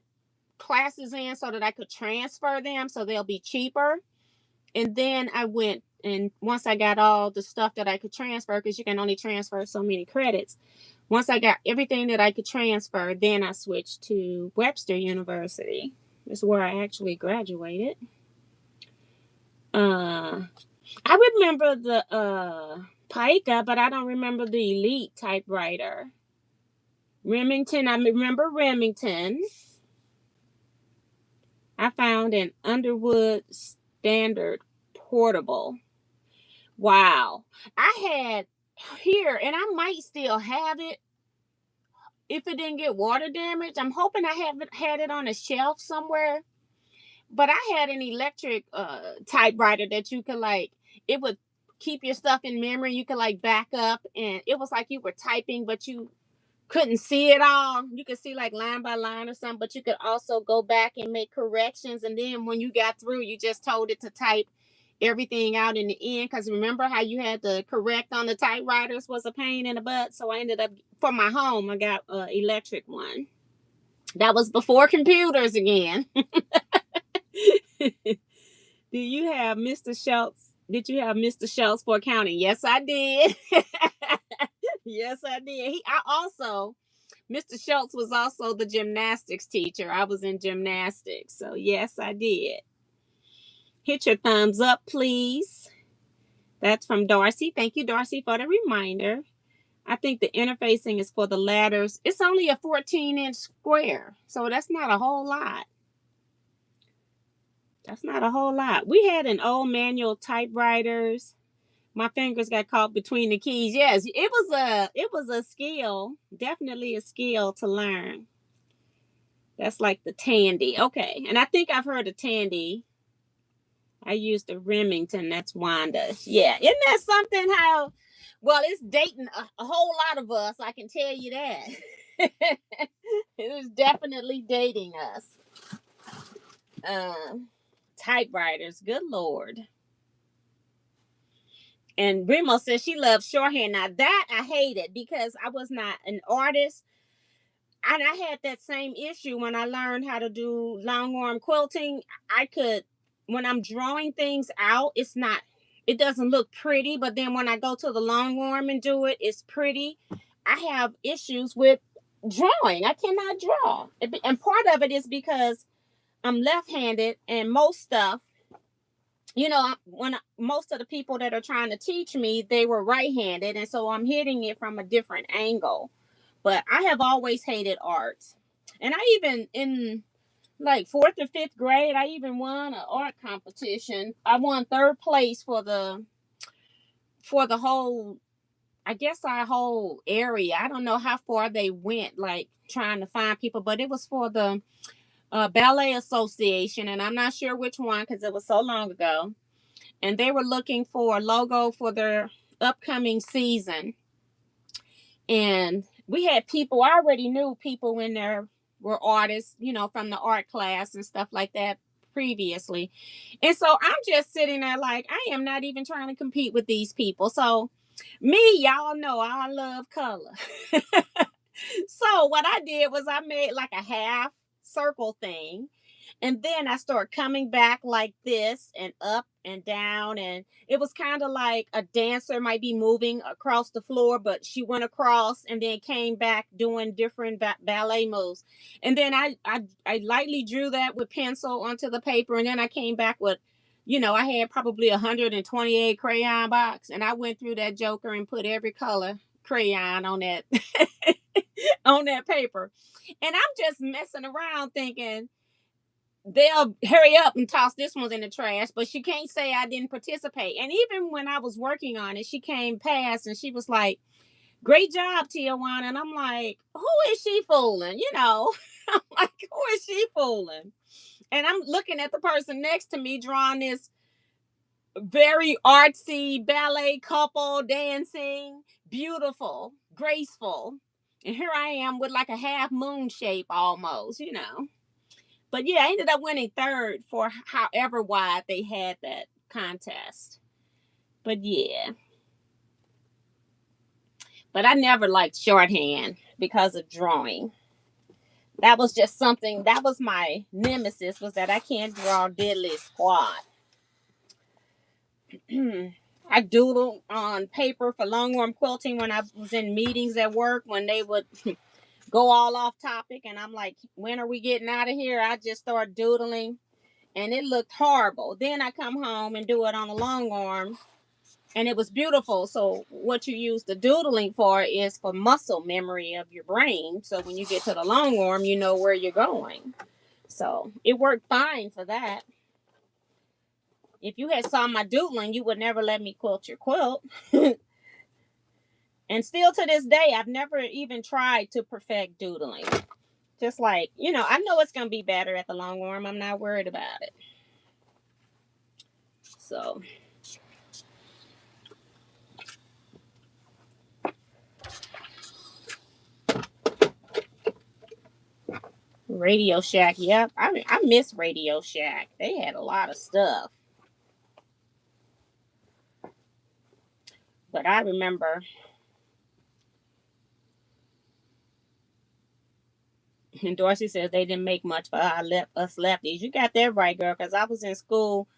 classes in so that I could transfer them so they'll be cheaper. And then I went, and once I got all the stuff that I could transfer, because you can only transfer so many credits, once I got everything that I could transfer, then I switched to Webster University. This is where I actually graduated. I remember the Pica, but I don't remember the Elite typewriter. Remington, I remember Remington. I found an Underwood Standard Portable. Wow. I had here, and I might still have it if it didn't get water damage. I'm hoping I haven't had it on a shelf somewhere. But I had an electric typewriter that you could like, it would keep your stuff in memory. You could like back up, and it was like you were typing, but you couldn't see it all. You could see like line by line or something, but you could also go back and make corrections. And then when you got through, you just told it to type everything out in the end. Because remember how you had to correct on the typewriters was a pain in the butt. So I ended up, for my home, I got an electric one. That was before computers again. Do you have Mr. Schultz? Did you have Mr. Schultz for accounting? Yes, I did. Yes, I did. I also, Mr. Schultz was also the gymnastics teacher. I was in gymnastics. So, yes, I did. Hit your thumbs up, please. That's from Darcy. Thank you, Darcy, for the reminder. I think the interfacing is for the ladders. It's only a 14-inch square, so that's not a whole lot. That's not a whole lot. We had an old manual typewriters. My fingers got caught between the keys. Yes, it was a skill, definitely a skill to learn. That's like the Tandy. Okay, and I think I've heard of Tandy. I used the Remington. That's Wanda. Yeah, isn't that something? How well it's dating a whole lot of us. I can tell you that. It was definitely dating us. Typewriters. Good Lord. And Remo says she loves shorthand. Now that I hated because I was not an artist. And I had that same issue when I learned how to do long arm quilting. I could, when I'm drawing things out, it doesn't look pretty. But then when I go to the long arm and do it, it's pretty. I have issues with drawing. I cannot draw. And part of it is because I'm left-handed, and most stuff, when most of the people that are trying to teach me, they were right-handed, and so I'm hitting it from a different angle. But I have always hated art, and I even in like fourth or fifth grade, I even won an art competition. I won third place for the whole, I guess, our whole area. I don't know how far they went, like trying to find people, but it was for the ballet association, and I'm not sure which one because it was so long ago. And they were looking for a logo for their upcoming season. And we had people, I already knew people in there were artists, from the art class and stuff like that previously. And so I'm just sitting there like, I am not even trying to compete with these people. So me, y'all know I love color. So what I did was I made like a half circle thing. And then I started coming back like this and up and down. And it was kind of like a dancer might be moving across the floor, but she went across and then came back doing different ballet moves. And then I lightly drew that with pencil onto the paper. And then I came back with, I had probably 128 crayon box. And I went through that joker and put every color crayon on that on that paper. And I'm just messing around thinking, they'll hurry up and toss this one in the trash, but she can't say I didn't participate. And even when I was working on it, she came past and she was like, "Great job, Teajuana." And I'm like, who is she fooling? I'm like, who is she fooling? And I'm looking at the person next to me drawing this very artsy ballet couple dancing, beautiful, graceful. And here I am with like a half moon shape almost. But yeah, I ended up winning third for however wide they had that contest. But yeah. But I never liked shorthand because of drawing. That was just something, that was my nemesis, was that I can't draw diddly squat. I doodled on paper for longworm quilting when I was in meetings at work when they would go all off topic. And I'm like, when are we getting out of here? I just start doodling. And it looked horrible. Then I come home and do it on a long arm, and it was beautiful. So what you use the doodling for is for muscle memory of your brain. So when you get to the long arm, you know where you're going. So it worked fine for that. If you had saw my doodling, you would never let me quilt your quilt. And still to this day, I've never even tried to perfect doodling. Just like, I know it's going to be better at the long arm. I'm not worried about it. So Radio Shack, yep. I miss Radio Shack. They had a lot of stuff. But I remember, and Dorsey says they didn't make much for us lefties. You got that right, girl, because I was in school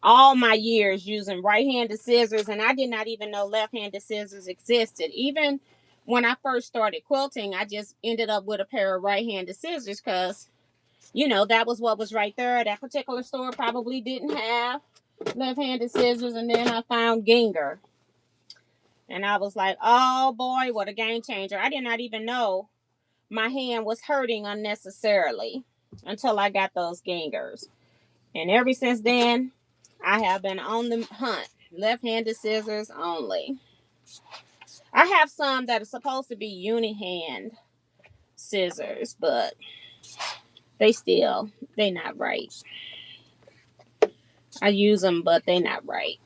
all my years using right-handed scissors, and I did not even know left-handed scissors existed. Even when I first started quilting, I just ended up with a pair of right-handed scissors because, that was what was right there. That particular store probably didn't have left-handed scissors, and then I found Ginger. And I was like, oh boy, what a game changer. I did not even know my hand was hurting unnecessarily until I got those Gingers. And ever since then, I have been on the hunt. Left-handed scissors only. I have some that are supposed to be uni-hand scissors, but they not right. I use them, but they not right.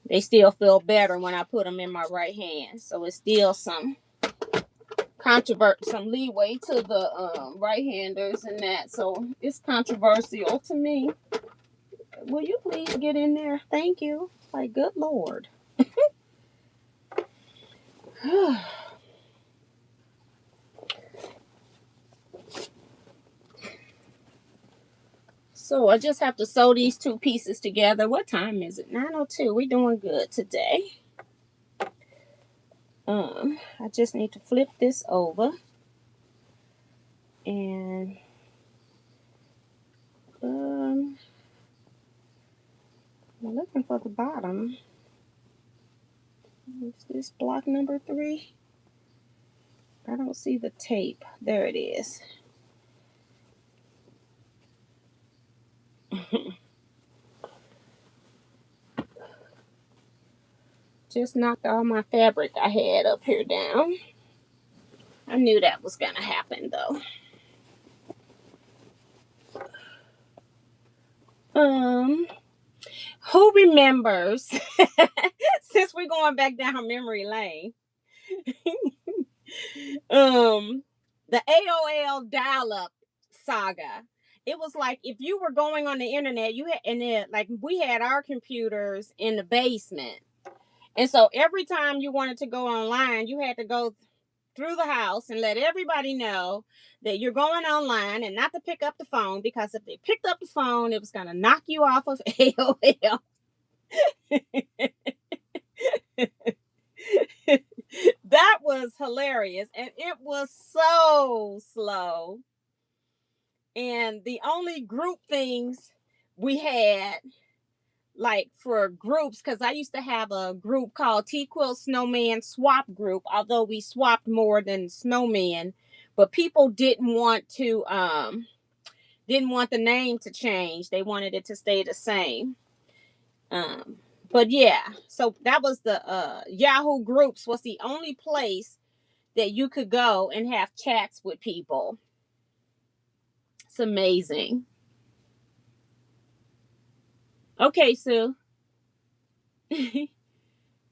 They still feel better when I put them in my right hand. So it's still some leeway to the right-handers and that. So it's controversial to me. Will you please get in there? Thank you. Like, good Lord. So I just have to sew these two pieces together. What time is it? 9:02. We're doing good today. I just need to flip this over. And I'm looking for the bottom. Is this block number 3? I don't see the tape. There it is. Just knocked all my fabric I had up here down. I knew that was going to happen, though. Who remembers, since we're going back down memory lane, the AOL dial-up saga. It was like if you were going on the internet, you had, and then like we had our computers in the basement. And so every time you wanted to go online, you had to go through the house and let everybody know that you're going online and not to pick up the phone, because if they picked up the phone, it was going to knock you off of AOL. That was hilarious. And it was so slow. And the only group things we had, like for groups, because I used to have a group called Teaquilts Snowman Swap Group, although we swapped more than snowman, but people didn't want the name to change. They wanted it to stay the same. Um, but yeah, so that was the Yahoo Groups was the only place that you could go and have chats with people. It's amazing. Okay, Sue.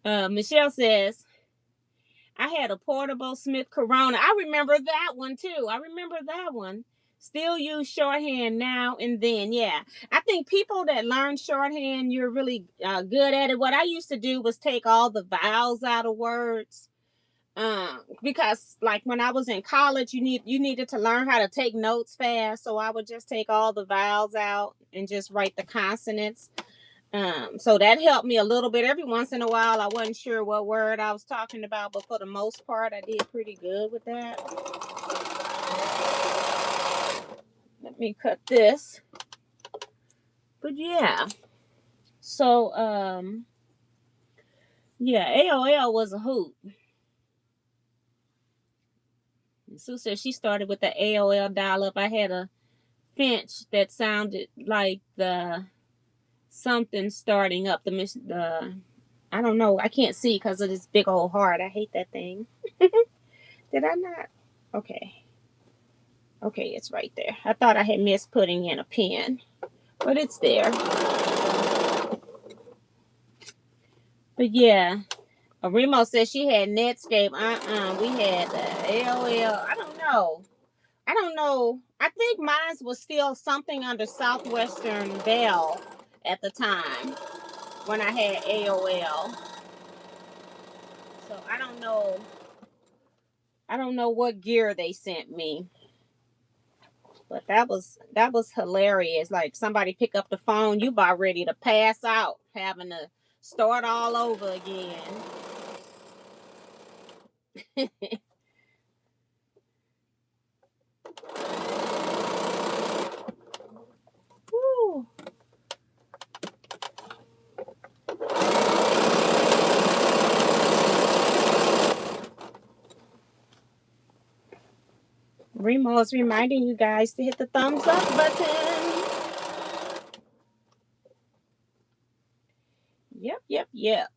Michelle says, I had a portable Smith Corona. I remember that one too. I remember that one. Still use shorthand now and then. Yeah. I think people that learn shorthand, you're really good at it. What I used to do was take all the vowels out of words. Because like when I was in college, you needed to learn how to take notes fast. So I would just take all the vowels out and just write the consonants. So that helped me a little bit. Every once in a while, I wasn't sure what word I was talking about, but for the most part, I did pretty good with that. Let me cut this. But yeah. So, yeah, AOL was a hoot. And Sue said she started with the AOL dial-up. I had a Finch that sounded like the something starting up. The I don't know. I can't see because of this big old heart. I hate that thing. Did I not? Okay. Okay, it's right there. I thought I had missed putting in a pin, but it's there. But yeah, Remo says she had Netscape. We had AOL. I don't know. I don't know. I think mine was still something under Southwestern Bell at the time when I had AOL. So I don't know. I don't know what gear they sent me. But that was hilarious. Like somebody pick up the phone, you about ready to pass out, having to start all over again. Woo. Remo is reminding you guys to hit the thumbs up button. Yep, yep, yep.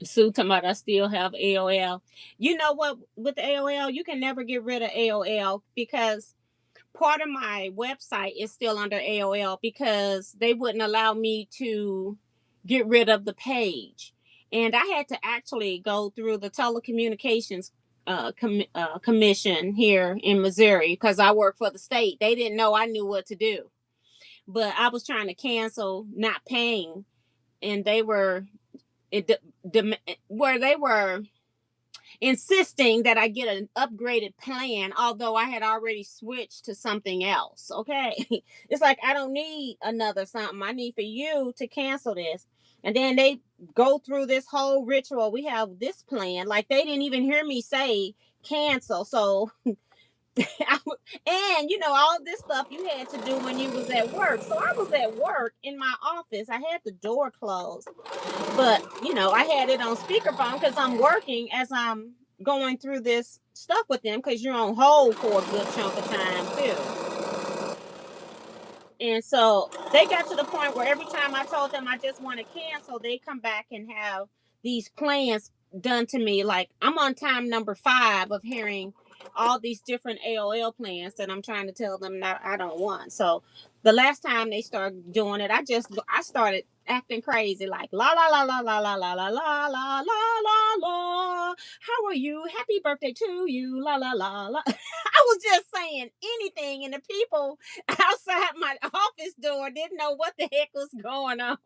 Sue talking about I still have AOL. You know what? With the AOL, you can never get rid of AOL because part of my website is still under AOL because they wouldn't allow me to get rid of the page. And I had to actually go through the telecommunications commission here in Missouri because I work for the state. They didn't know I knew what to do. But I was trying to cancel not paying, and they were where they were insisting that I get an upgraded plan, although I had already switched to something else. Okay. It's like, I don't need another something. I need for you to cancel this. And then they go through this whole ritual. We have this plan. Like, they didn't even hear me say cancel. So, and all this stuff you had to do when you was at work. So I was at work in my office. I had the door closed. But, I had it on speakerphone because I'm working as I'm going through this stuff with them because you're on hold for a good chunk of time, too. And so they got to the point where every time I told them I just want to cancel, they come back and have these plans done to me. Like, I'm on time number 5 of hearing all these different AOL plans that I'm trying to tell them that I don't want. So the last time they started doing it, I started acting crazy, like la la la la la la la la la la la la la. How are you? Happy birthday to you. La la la la. I was just saying anything, and the people outside my office door didn't know what the heck was going on.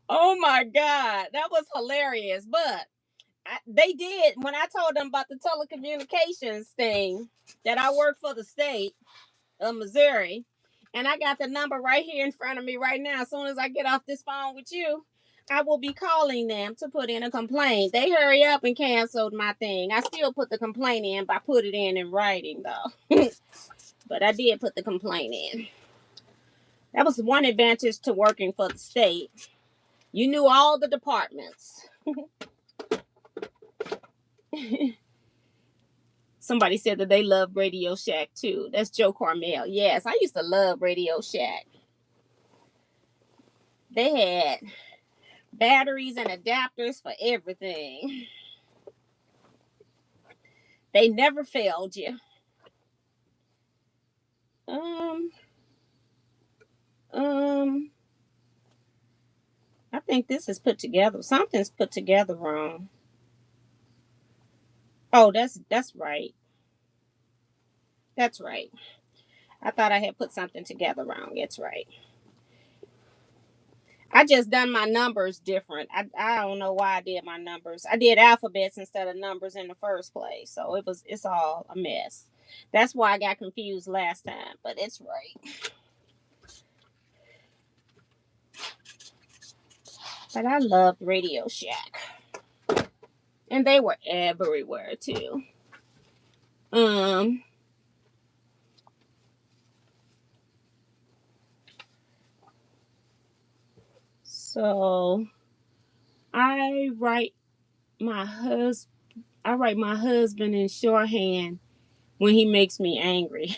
Oh my God, that was hilarious. But they did, when I told them about the telecommunications thing, that I work for the state of Missouri, and I got the number right here in front of me right now. As soon as I get off this phone with you, I will be calling them to put in a complaint. They hurry up and canceled my thing. I still put the complaint in, but I put it in writing though. But I did put the complaint in. That was one advantage to working for the state. You knew all the departments. Somebody said that they love Radio Shack too. That's Joe Carmel. Yes, I used to love Radio Shack. They had batteries and adapters for everything. They never failed you. Um, um, I think this is put together. Something's put together wrong. Oh, that's right. That's right. I thought I had put something together wrong. It's right. I just done my numbers different. I don't know why I did my numbers. I did alphabets instead of numbers in the first place. So it's all a mess. That's why I got confused last time, but it's right. But I loved Radio Shack. And they were everywhere too. Um so I write my husband in shorthand when he makes me angry.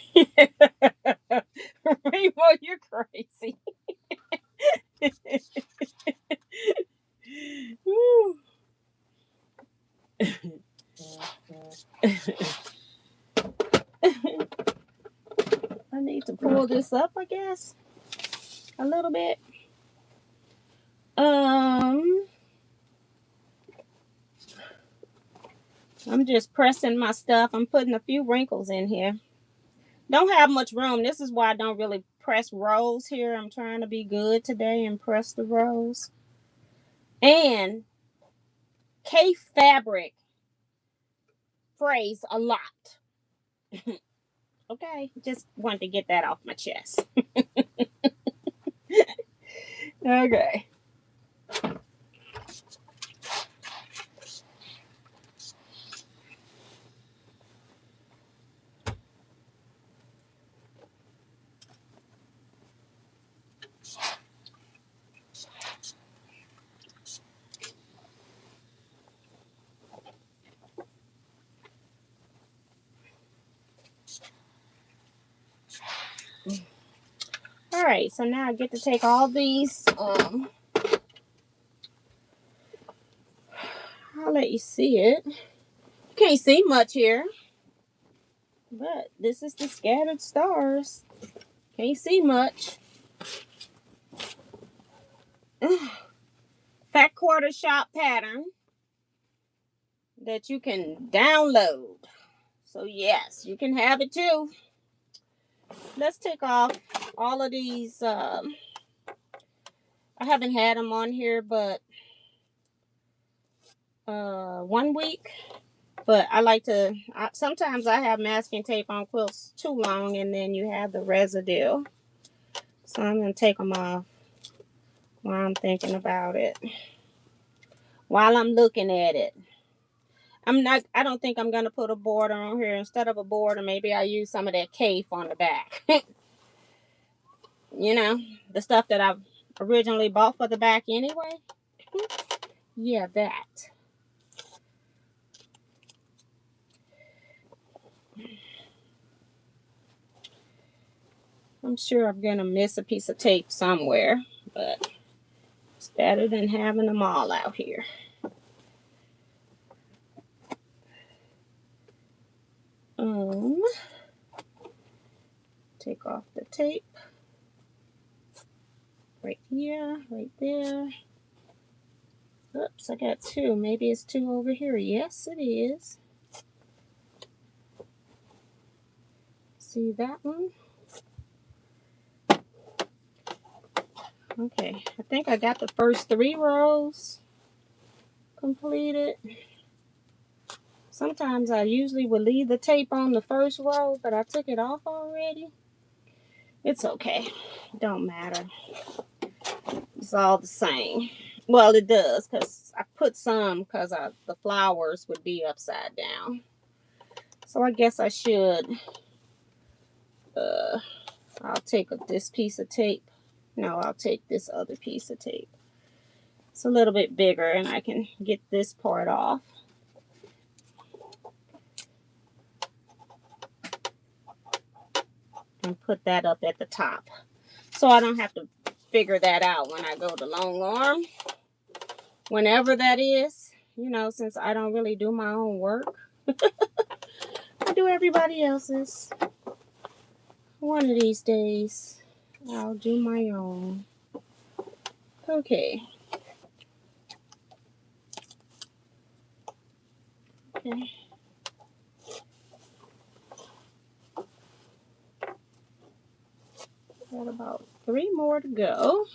Rainbow, you're crazy. I need to pull this up, I guess, a little bit. I'm just pressing my stuff. I'm putting a few wrinkles in here. Don't have much room. This is why I don't really press rows here. I'm trying to be good today and press the rows. And K fabric frays a lot. Okay, just wanted to get that off my chest. Okay. All right, so now I get to take all these. I'll let you see it. You can't see much here, but this is the scattered stars. Can't see much. Fat quarter shop pattern that you can download. So yes, you can have it too. Let's take off all of these. I haven't had them on here, but 1 week. But I like to. Sometimes I have masking tape on quilts too long, and then you have the residue. So I'm gonna take them off while I'm thinking about it. While I'm looking at it. I don't think I'm gonna put a border on here. Instead of a border, maybe I'll use some of that cape on the back. You know, the stuff that I've originally bought for the back anyway. Yeah, that. I'm sure I'm gonna miss a piece of tape somewhere, but It's better than having them all out here. Take off the tape. Right here, right there. Oops, I got two. Maybe it's two over here. Yes, it is. See that one? Okay, I think I got the first 3 rows completed. Sometimes I usually would leave the tape on the first row, but I took it off already. It's okay. Don't matter. It's all the same. Well, it does, because I put some because the flowers would be upside down. So I guess I should, I'll take this piece of tape. No, I'll take this other piece of tape. It's a little bit bigger and I can get this part off. And put that up at the top. So I don't have to figure that out when I go to long arm. Whenever that is, you know, since I don't really do my own work. I do everybody else's. One of these days, I'll do my own. Okay. Okay. Got about 3 more to go.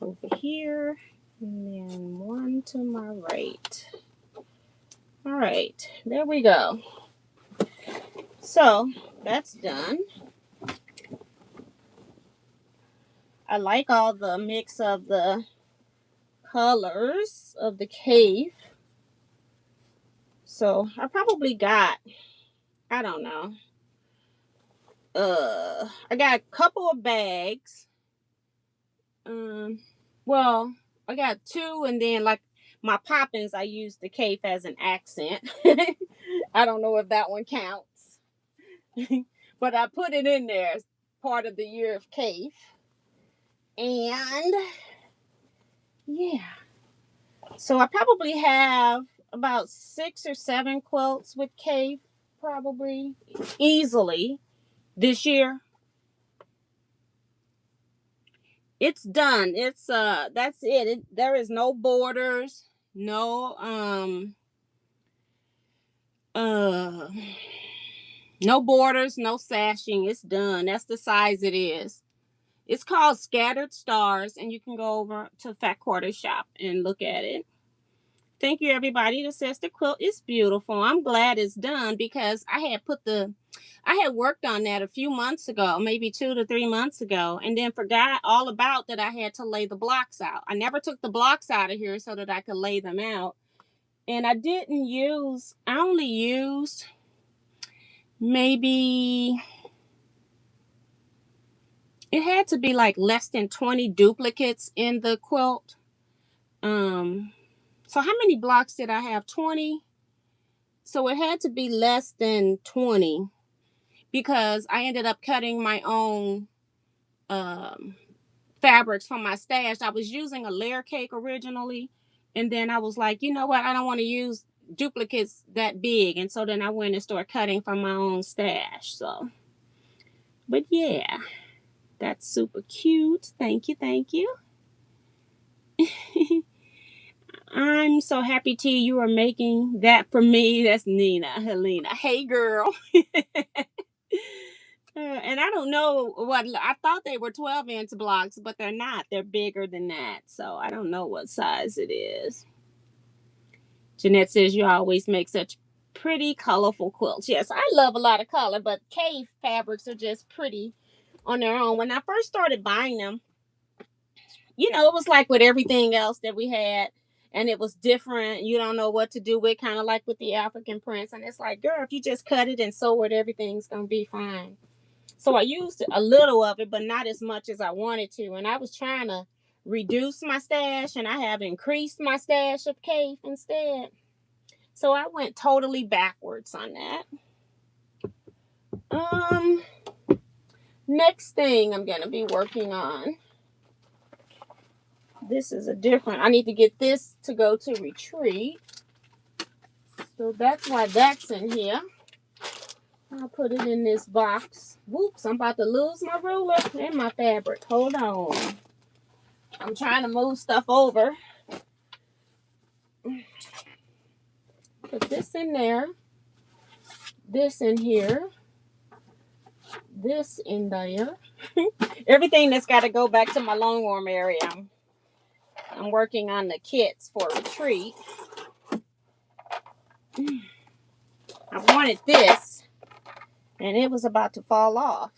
Over here, and then 1 to my right. All right, there we go. So that's done. I like all the mix of the colors of the cave. So I probably got, I don't know. I got a couple of bags. Well, I got 2, and then like my poppins, I used the cave as an accent. I don't know if that one counts, but I put it in there as part of the year of cave. And yeah, so I probably have about 6 or 7 quilts with cave, probably easily this year. It's done. It's that's it. There is no borders, no no borders, no sashing. It's done. That's the size it is. It's called Scattered Stars, and you can go over to Fat Quarter Shop and look at it. Thank you, everybody that says the quilt is beautiful. I'm glad it's done because I had worked on that a few months ago, maybe 2 to 3 months ago, and then forgot all about that I had to lay the blocks out. I never took the blocks out of here so that I could lay them out. And I only used maybe, it had to be like less than 20 duplicates in the quilt. So how many blocks did I have? 20. So it had to be less than 20 because I ended up cutting my own fabrics from my stash. I was using a layer cake originally, and then I was like, you know what? I don't want to use duplicates that big, and so then I went and started cutting from my own stash. So, but yeah, that's super cute. Thank you, thank you. I'm so happy, T, you are making that for me. That's Helena. Hey, girl. And I don't know what, I thought they were 12-inch blocks, but they're not. They're bigger than that. So I don't know what size it is. Jeanette says you always make such pretty, colorful quilts. Yes, I love a lot of color, but cave fabrics are just pretty on their own. When I first started buying them, you know, it was like with everything else that we had, and it was different. You don't know what to do with, kind of like with the African prints. And it's like, girl, if you just cut it and sew it, everything's going to be fine. So I used a little of it, but not as much as I wanted to. And I was trying to reduce my stash, and I have increased my stash of cave instead. So I went totally backwards on that. Next thing I'm going to be working on. This is a different. I need to get this to go to retreat. So that's why that's in here. I'll put it in this box. Whoops, I'm about to lose my ruler and my fabric. Hold on. I'm trying to move stuff over. Put this in there. This in here. This in there. Everything that's got to go back to my long warm area. I'm working on the kits for retreat. I wanted this, and it was about to fall off.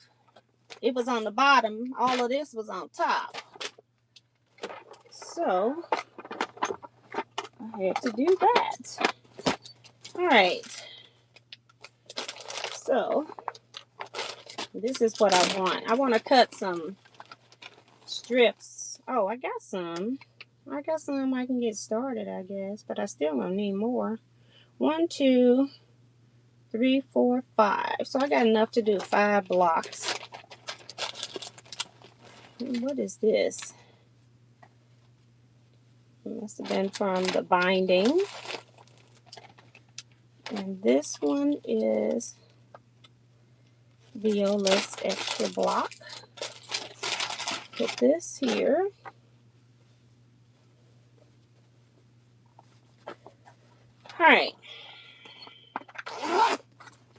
It was on the bottom. All of this was on top. So I had to do that. All right. So this is what I want. I want to cut some strips. Oh, I got some. I can get started, I guess, but I still gonna need more. 1, 2, 3, 4, 5. So I got enough to do 5 blocks. And what is this? It must have been from the binding. And this one is Viola's extra block. Put this here. All right.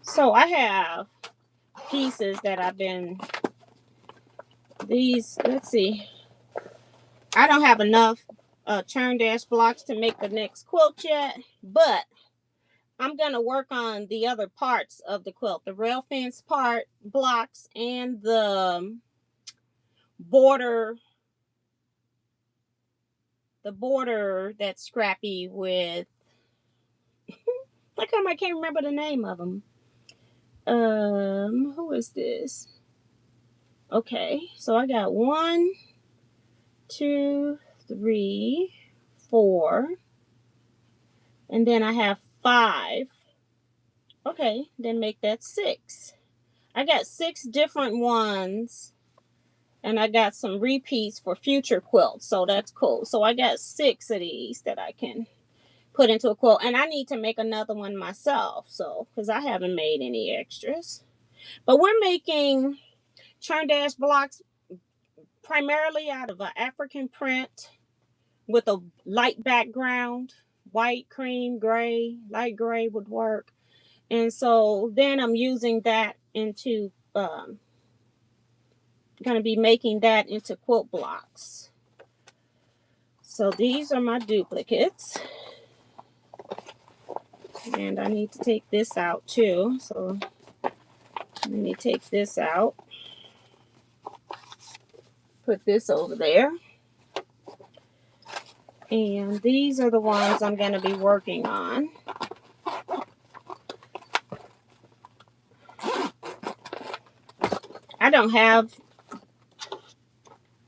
So I have pieces that I've been, these, let's see. I don't have enough churn dash blocks to make the next quilt yet, but I'm going to work on the other parts of the quilt, the rail fence part blocks and the border that's scrappy with, like I can't remember the name of them. Who is this? Okay, so I got 1, 2, 3, 4, and then I have 5. Okay, then make that 6. I got 6 different ones, and I got some repeats for future quilts, so that's cool. So I got 6 of these that I can put into a quilt, and I need to make another one myself, so because I haven't made any extras. But we're making churn dash blocks primarily out of an African print with a light background, white, cream, gray, light gray would work. And so then I'm using that into, going to be making that into quilt blocks. So these are my duplicates. And I need to take this out too. So let me take this out. Put this over there. And these are the ones I'm going to be working on.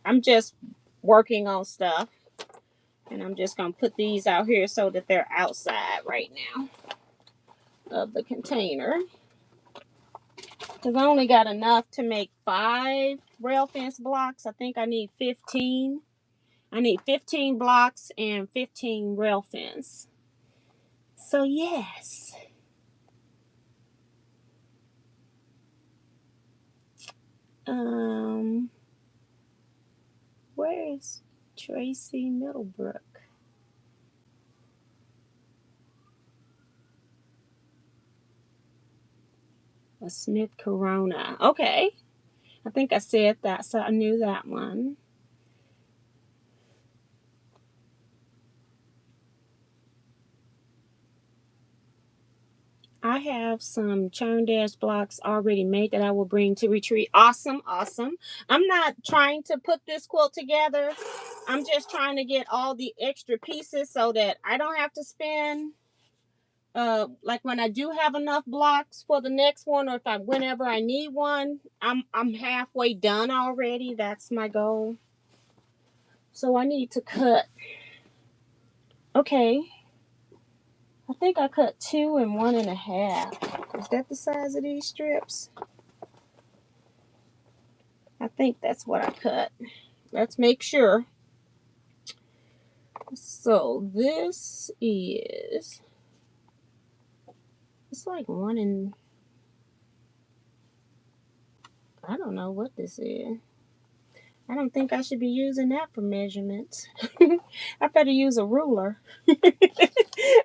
I'm just working on stuff. And I'm just going to put these out here so that they're outside right now of the container. Because I only got enough to make 5 rail fence blocks. I think I need 15. I need 15 blocks and 15 rail fence. So yes. Where is Tracy Middlebrook? A Smith Corona. Okay. I think I said that, so I knew that one. I have some churn dash blocks already made that I will bring to retreat. Awesome, awesome. I'm not trying to put this quilt together. I'm just trying to get all the extra pieces so that I don't have to spend, like when I do have enough blocks for the next one, or whenever I need one, I'm halfway done already. That's my goal. So I need to cut. Okay. I think I cut 2 and 1.5. Is that the size of these strips? I think that's what I cut. Let's make sure. So this is, it's like 1 in, I don't know what this is. I don't think I should be using that for measurements. I better use a ruler.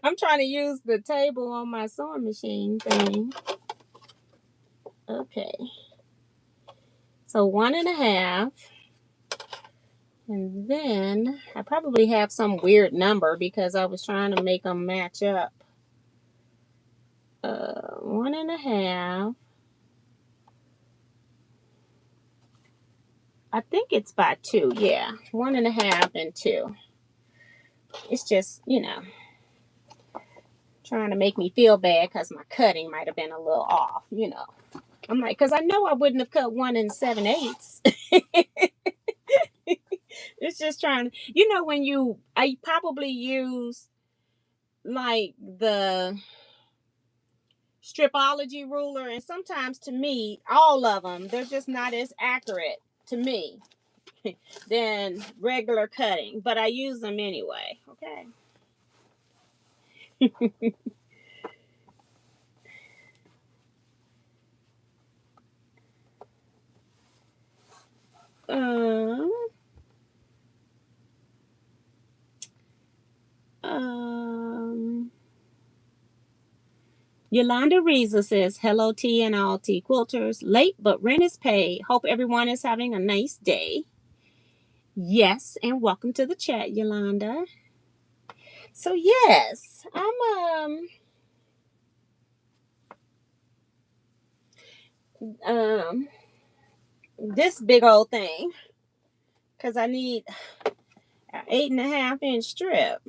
I'm trying to use the table on my sewing machine thing. Okay. So 1.5. And then I probably have some weird number because I was trying to make them match up. 1.5. I think it's by 2. Yeah. 1.5 and 2. It's just, trying to make me feel bad because my cutting might have been a little off, I'm like, because I know I wouldn't have cut 1 7/8. It's just trying to, when I probably use like the stripology ruler, and sometimes to me, all of them, they're just not as accurate to me than regular cutting, but I use them anyway. Okay. um, um, Yolanda Reza says, hello, T and all T quilters. Late, but rent is paid. Hope everyone is having a nice day. Yes, and welcome to the chat, Yolanda. So yes, I'm this big old thing because I need an 8.5-inch strip.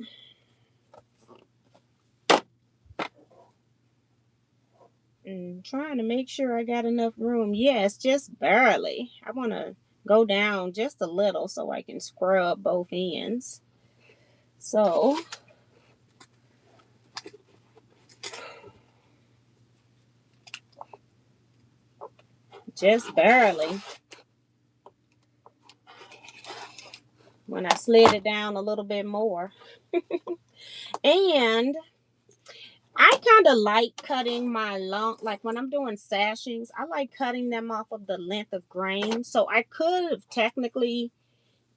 And trying to make sure I got enough room. Yes, just barely. I want to go down just a little so I can scrub both ends. So just barely. When I slid it down a little bit more. And I kind of like cutting my long, like when I'm doing sashings, I like cutting them off of the length of grain. So I could have technically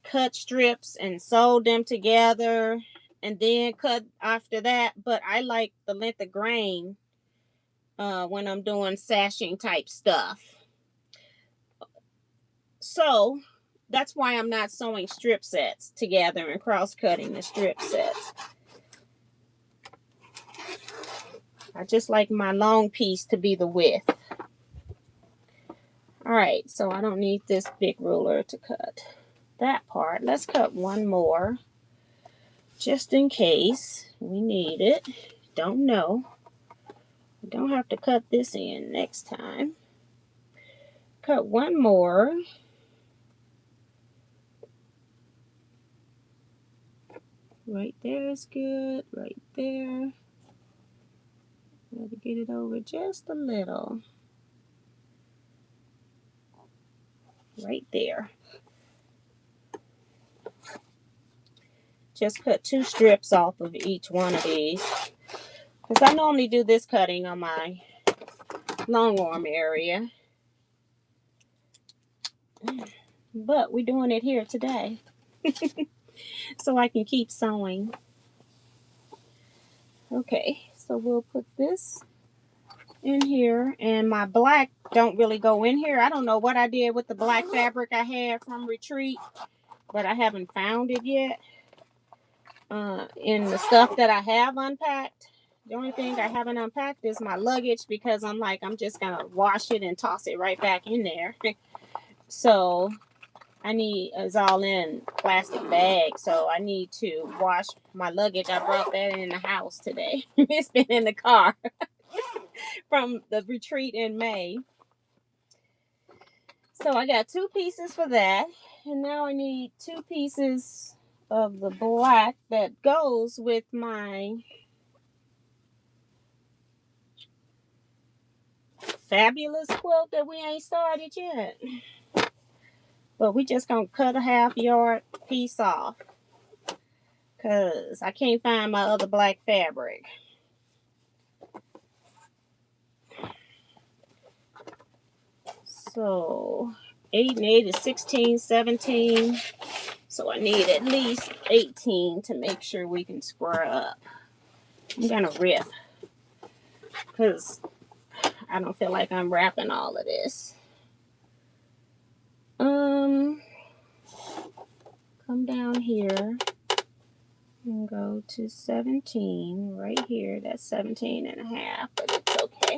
cut strips and sewed them together and then cut after that. But I like the length of grain when I'm doing sashing type stuff. So that's why I'm not sewing strip sets together and cross cutting the strip sets. I just like my long piece to be the width. All right, so I don't need this big ruler to cut that part. Let's cut one more just in case we need it. Don't know. I don't have to cut this in next time. Cut one more. Right there is good. Right there. Gotta get it over just a little. Right there. Just cut 2 strips off of each one of these. Because I normally do this cutting on my long arm area. But we're doing it here today. So I can keep sewing. Okay, so we'll put this in here. And my black don't really go in here. I don't know what I did with the black fabric I had from Retreat, but I haven't found it yet. In the stuff that I have unpacked, the only thing I haven't unpacked is my luggage because I'm just gonna wash it and toss it right back in there. So it's all in plastic bags, so I need to wash my luggage. I brought that in the house today. It's been in the car from the retreat in May. So I got 2 pieces for that, and now I need 2 pieces of the black that goes with my fabulous quilt that we ain't started yet. But we just gonna cut a 1/2 yard piece off because I can't find my other black fabric. So 8 and 8 is 16, 17. So I need at least 18 to make sure we can square up. I'm gonna rip because I don't feel like I'm wrapping all of this. Come down here and go to 17 right here. That's 17 and a half, but it's okay.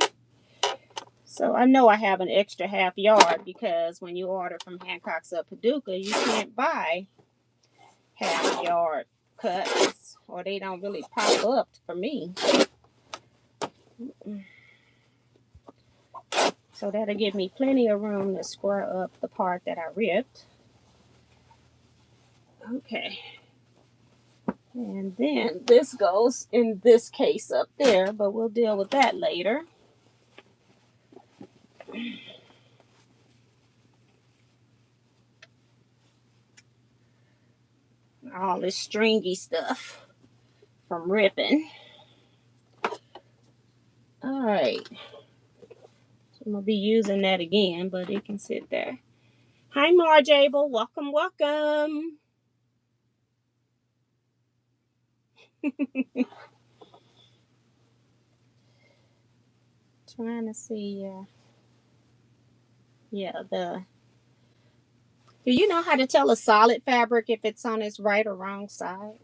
So I know I have an extra 1/2 yard because when you order from Hancock's of Paducah, you can't buy 1/2 yard cuts or they don't really pop up for me. So that'll give me plenty of room to square up the part that I ripped. Okay. And then this goes in this case up there, but we'll deal with that later. All this stringy stuff from ripping. All right. So I'm going to be using that again, but it can sit there. Hi, Marjable. Welcome, welcome. Trying to see, do you know how to tell a solid fabric if it's on its right or wrong side?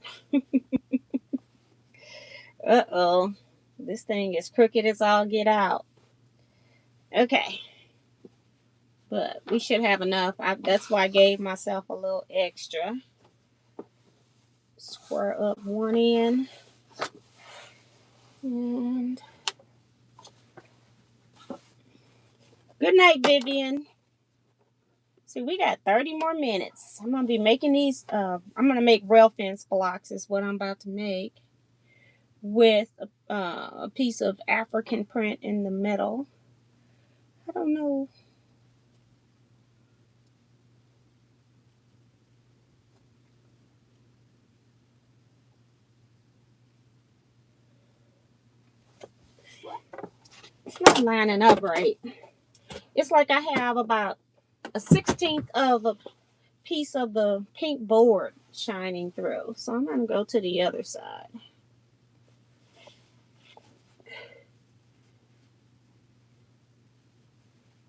Uh-oh. This thing is crooked as all get out. Okay. But we should have enough. That's why I gave myself a little extra. Square up one end. And good night, Vivian. See, we got 30 more minutes. I'm going to be making these. I'm going to make rail fence blocks is what I'm about to make. With a piece of African print in the middle. I don't know. It's not lining up right. It's like I have about a 1/16 of a piece of the pink board shining through. So I'm going to go to the other side.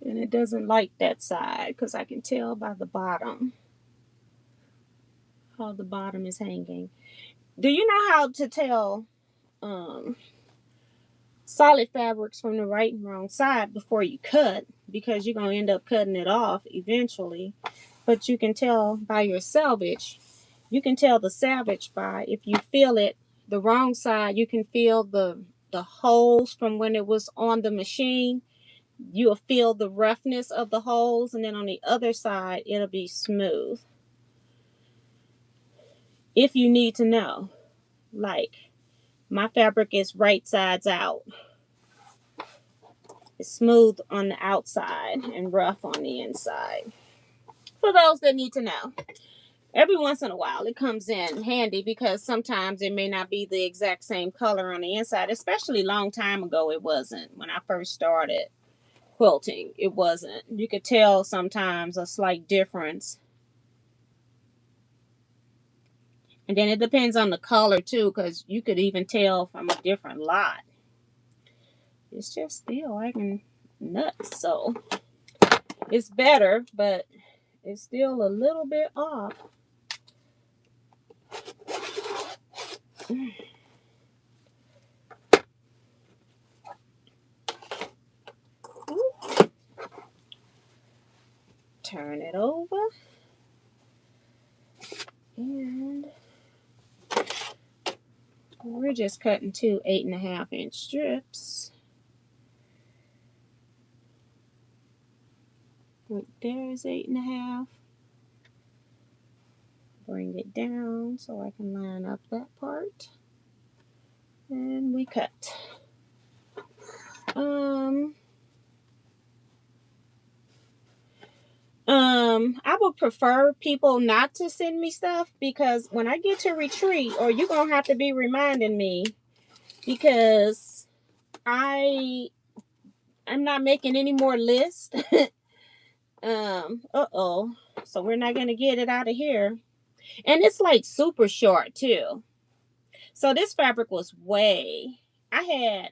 And it doesn't like that side because I can tell by the bottom how the bottom is hanging. Do you know how to tell solid fabrics from the right and wrong side before you cut? Because you're going to end up cutting it off eventually. But you can tell by your selvage. You can tell the selvage by, if you feel it, the wrong side, you can feel the holes from when it was on the machine. You'll feel the roughness of the holes, and then on the other side, it'll be smooth. If you need to know, like my fabric is right sides out. It's smooth on the outside and rough on the inside. For those that need to know. Every once in a while, it comes in handy because sometimes it may not be the exact same color on the inside, especially a long time ago it wasn't. When I first started quilting, it wasn't. You could tell sometimes a slight difference. And then it depends on the color too, because you could even tell from a different lot. It's just still acting nuts. So it's better, but it's still a little bit off. Turn it over. And we're just cutting 2 8.5-inch strips. Right there's 8.5. Bring it down so I can line up that part. And we cut. I would prefer people not to send me stuff, because when I get to retreat, or you're gonna have to be reminding me, because I'm not making any more lists. Uh-oh. So we're not gonna get it out of here. And it's like super short too. So this fabric was I had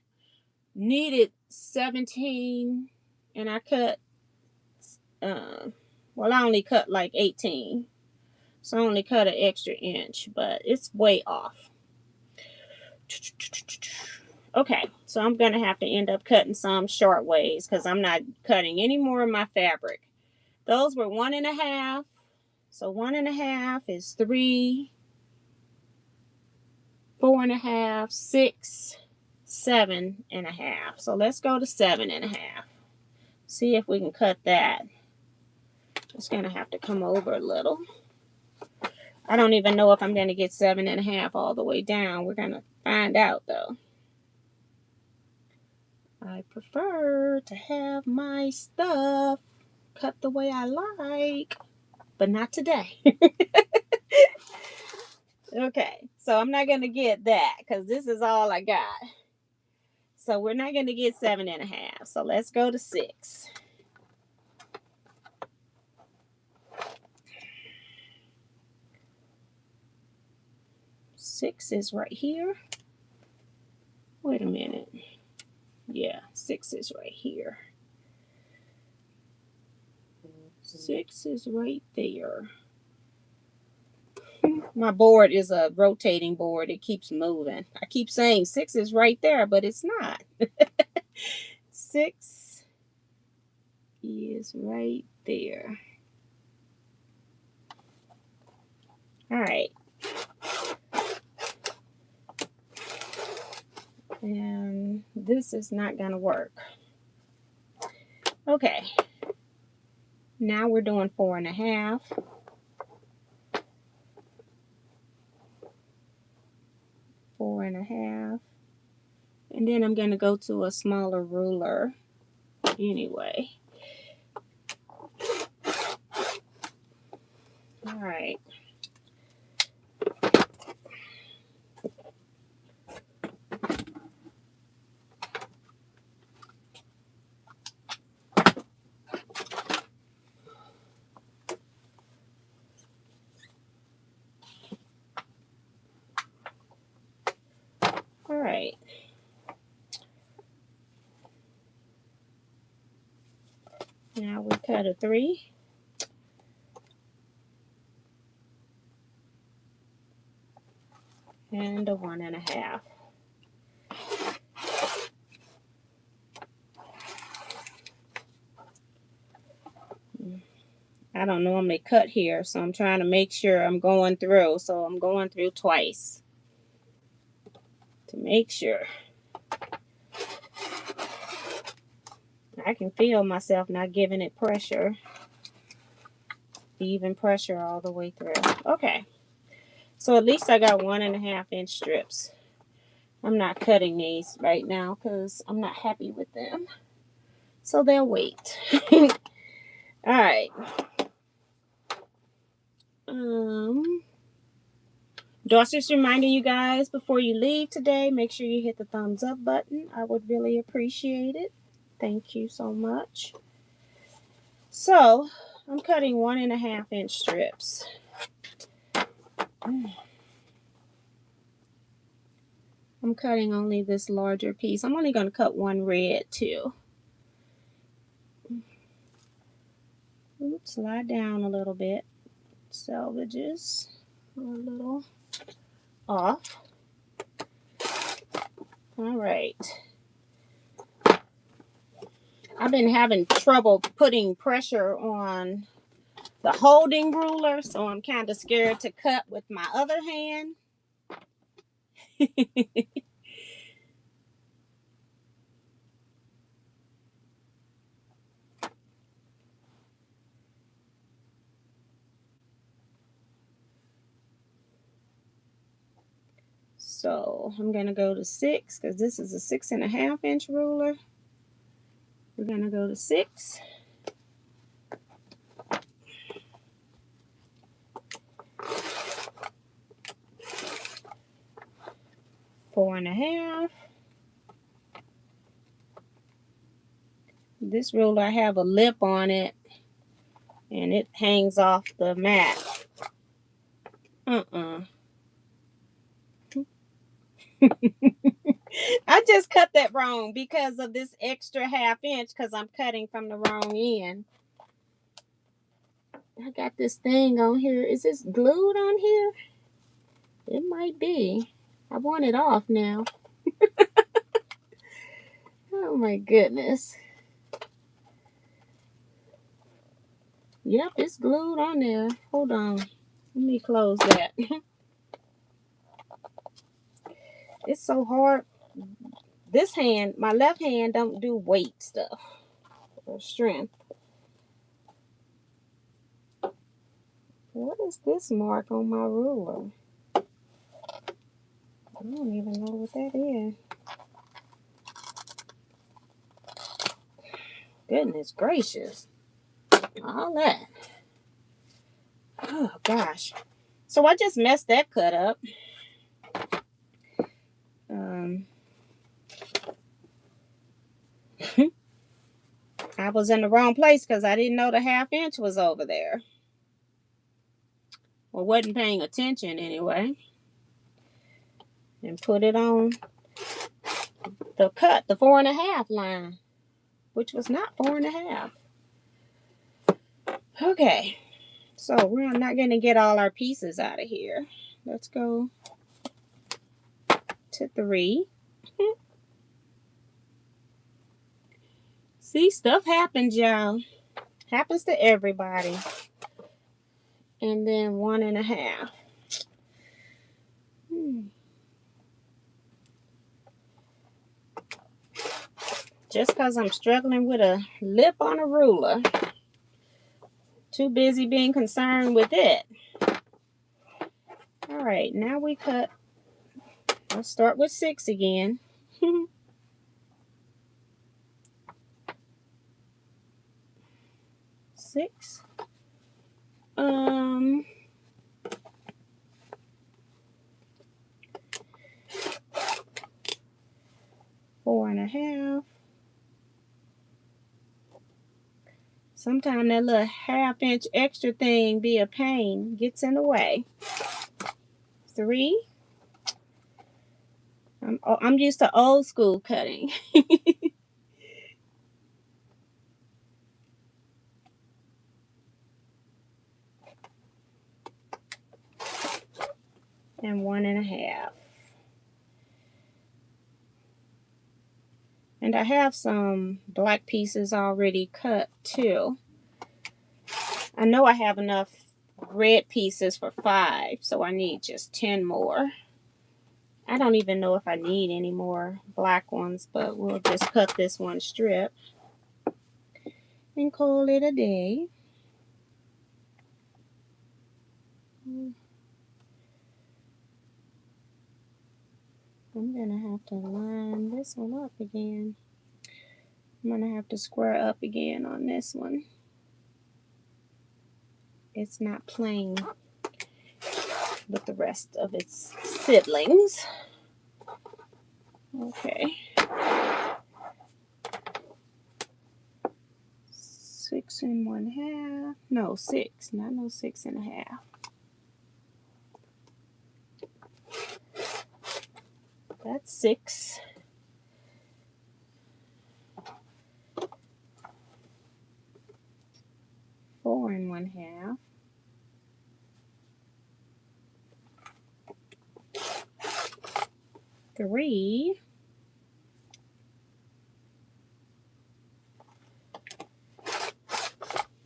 needed 17, and I cut, well, I only cut like 18. So I only cut an extra inch, but it's way off. Okay, so I'm going to have to end up cutting some short ways, because I'm not cutting any more of my fabric. Those were 1.5. So 1.5 is 3, 4.5, 6, 7.5. So let's go to 7.5. See if we can cut that. It's going to have to come over a little. I don't even know if I'm going to get 7.5 all the way down. We're going to find out though. I prefer to have my stuff cut the way I like, but not today. Okay, so I'm not going to get that, because this is all I got. So we're not going to get 7.5. So let's go to 6. 6 is right here. Wait a minute. Yeah, 6 is right here. 6 is right there. My board is a rotating board. It keeps moving. I keep saying 6 is right there, but it's not. 6 is right there. All right. And this is not going to work. Okay. Now we're doing 4.5. 4.5. And then I'm going to go to a smaller ruler anyway. All right. All right. Now we cut a 3. And a 1.5. I don't normally cut here, so I'm trying to make sure I'm going through. So I'm going through twice to make sure. I can feel myself not giving it pressure. Even pressure all the way through. Okay. So at least I got 1.5 inch strips. I'm not cutting these right now because I'm not happy with them. So they'll wait. All right. Just reminding you guys, before you leave today, make sure you hit the thumbs up button. I would really appreciate it. Thank you so much. So I'm cutting 1.5 inch strips. I'm cutting only this larger piece. I'm only going to cut one red too. Oops, slide down a little bit. Selvages a little off. All right. I've been having trouble putting pressure on the holding ruler, so I'm kind of scared to cut with my other hand. So I'm going to go to 6 because this is a 6.5 inch ruler. We're going to go to 6. 4.5. This ruler, I have a lip on it, and it hangs off the mat. I just cut that wrong because of this extra 1/2 inch, because I'm cutting from the wrong end. I got this thing on here. Is this glued on here? It might be. I want it off now. Oh my goodness. Yep, it's glued on there. Hold on. Let me close that. It's so hard. This hand, my left hand, don't do weight stuff or strength. What is this mark on my ruler? I don't even know what that is. Goodness gracious. All that. Oh gosh. So I just messed that cut up. I was in the wrong place because I didn't know the 1/2 inch was over there. Well, wasn't paying attention anyway. And put it on the cut, the 4.5 line, which was not 4.5. Okay, so we're not going to get all our pieces out of here. Let's go to 3. See, stuff happens, y'all. Happens to everybody. And then 1.5. Just because I'm struggling with a lip on a ruler. Too busy being concerned with it. All right, now we cut. Let's start with 6 again. 6. 4.5. Sometimes that little 1/2 inch extra thing be a pain. Gets in the way. 3. I'm used to old school cutting. And 1.5. And I have some black pieces already cut too. I know I have enough red pieces for 5, so I need just 10 more. I don't even know if I need any more black ones, but we'll just cut this one strip and call it a day. I'm going to have to line this one up again. I'm going to have to square up again on this one. It's not playing with the rest of its siblings. Okay. 6 1/2. No, 6. Not no 6.5. That's 6. 4 1/2. 3.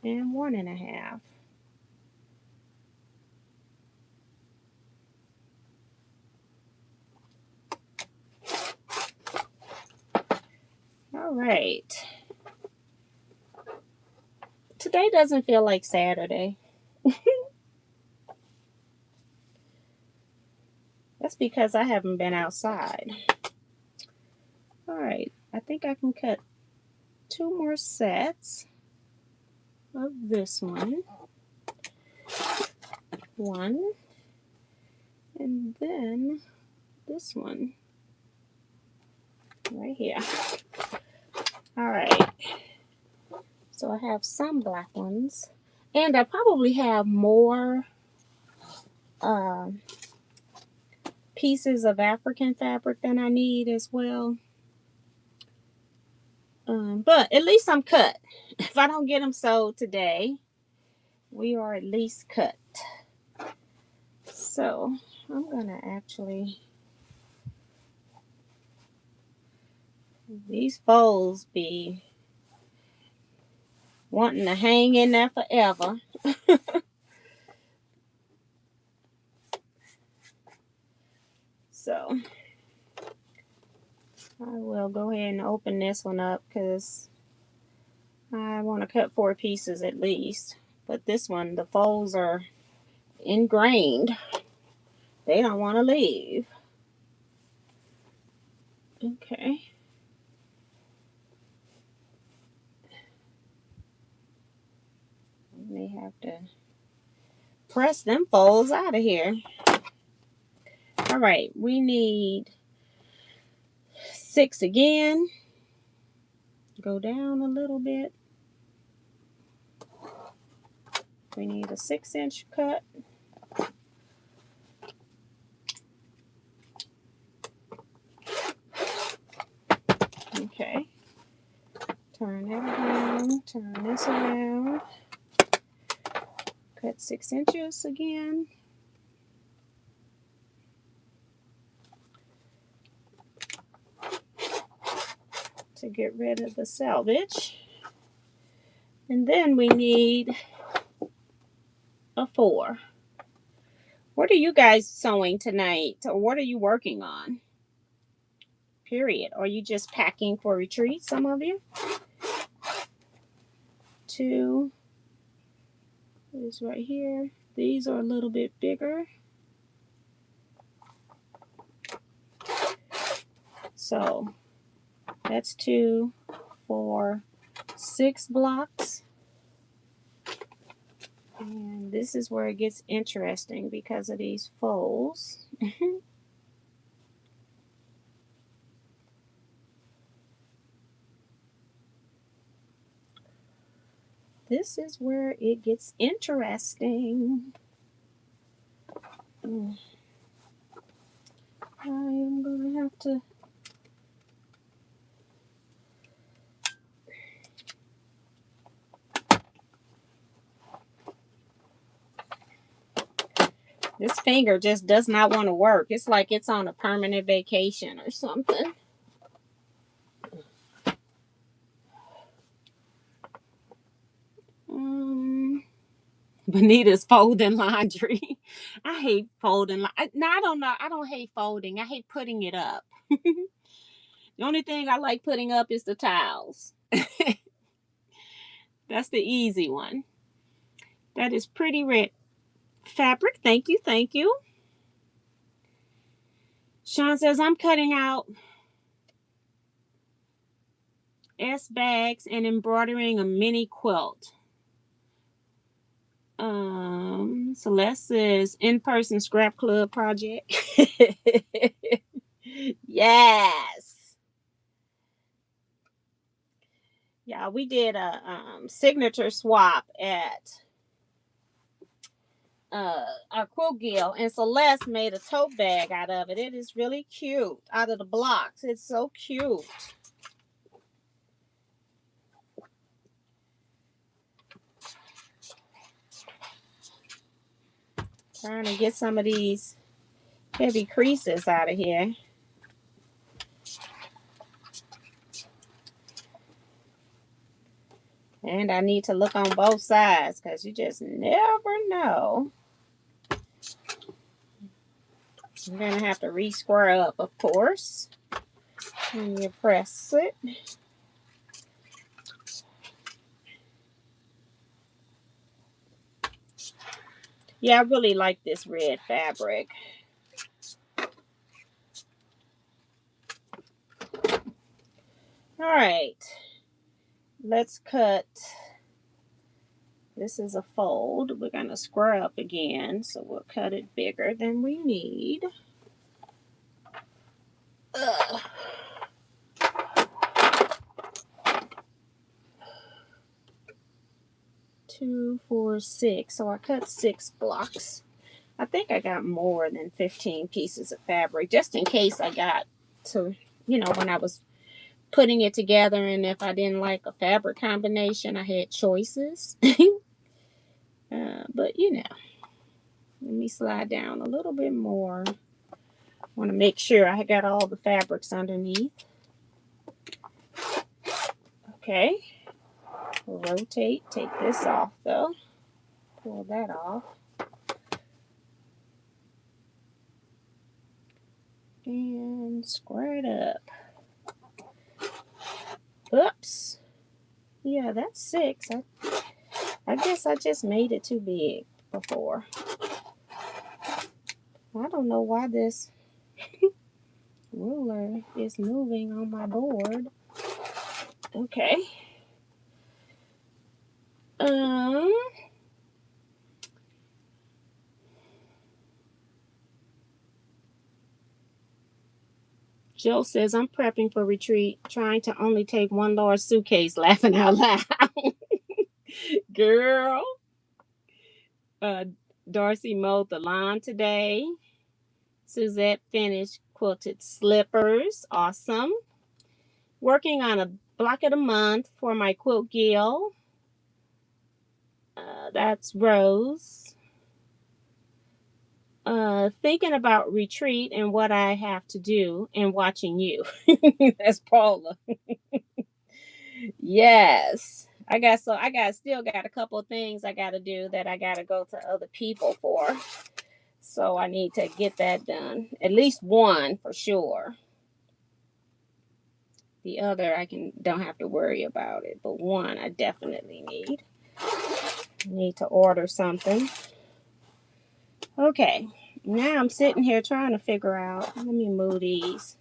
And 1.5. All right. Today doesn't feel like Saturday. That's because I haven't been outside. All right. I think I can cut 2 more sets of this one. 1. And then this one. right here. All right. So I have some black ones. And I probably have more pieces of African fabric than I need as well. But at least I'm cut. If I don't get them sewed today, we are at least cut. So I'm going to actually... These folds be wanting to hang in there forever. So I will go ahead and open this one up because I want to cut 4 pieces at least. But this one, the folds are ingrained. They don't want to leave. Okay. I may have to press them folds out of here. All right, we need 6 again. Go down a little bit. We need a 6-inch cut. Okay. Turn that around. Turn this around. Cut 6 inches again. To get rid of the selvage. And then we need a 4. What are you guys sewing tonight? Or what are you working on? Period. Are you just packing for retreat, some of you? 2 is right here. These are a little bit bigger. So that's 2, 4, 6 blocks. And this is where it gets interesting because of these folds. This is where it gets interesting. I am going to have to... This finger just does not want to work. It's like it's on a permanent vacation or something. Bonita's folding laundry. I hate folding. No, I don't know. I don't hate folding. I hate putting it up. The only thing I like putting up is the towels. That's the easy one. That is pretty red fabric. Thank you. Thank you. Sean says, I'm cutting out S bags and embroidering a mini quilt. Celeste says, in-person scrap club project. Yes. Yeah, we did a signature swap at our quilt guild, and Celeste made a tote bag out of it. It is really cute. Out of the blocks, it's so cute. Trying to get some of these heavy creases out of here. And I need to look on both sides because you just never know. I'm going to have to re-square up, of course. And you press it. Yeah, I really like this red fabric. All right. Let's cut. This is a fold. We're going to square up again. So we'll cut it bigger than we need. Ugh. 2, 4, 6. So I cut 6 blocks. I think I got more than 15 pieces of fabric, just in case I got to, when I was putting it together, and if I didn't like a fabric combination, I had choices. But let me slide down a little bit more. I want to make sure I got all the fabrics underneath. Okay. Rotate, take this off though. Pull that off. And square it up. Oops. Yeah, that's 6. I guess I just made it too big before. I don't know why this ruler is moving on my board. Okay. Joe says, I'm prepping for retreat, trying to only take one large suitcase, laughing out loud. Girl. Darcy mowed the lawn today. Suzette finished quilted slippers. Awesome. Working on a block of the month for my quilt guild. That's Rose. Thinking about retreat and what I have to do and watching you. That's Paula. Yes. Still got a couple of things I got to do that I got to go to other people for. So I need to get that done. At least one for sure. The other don't have to worry about it, but one I definitely need. I need to order something. Okay. Now I'm sitting here trying to figure out, let me move these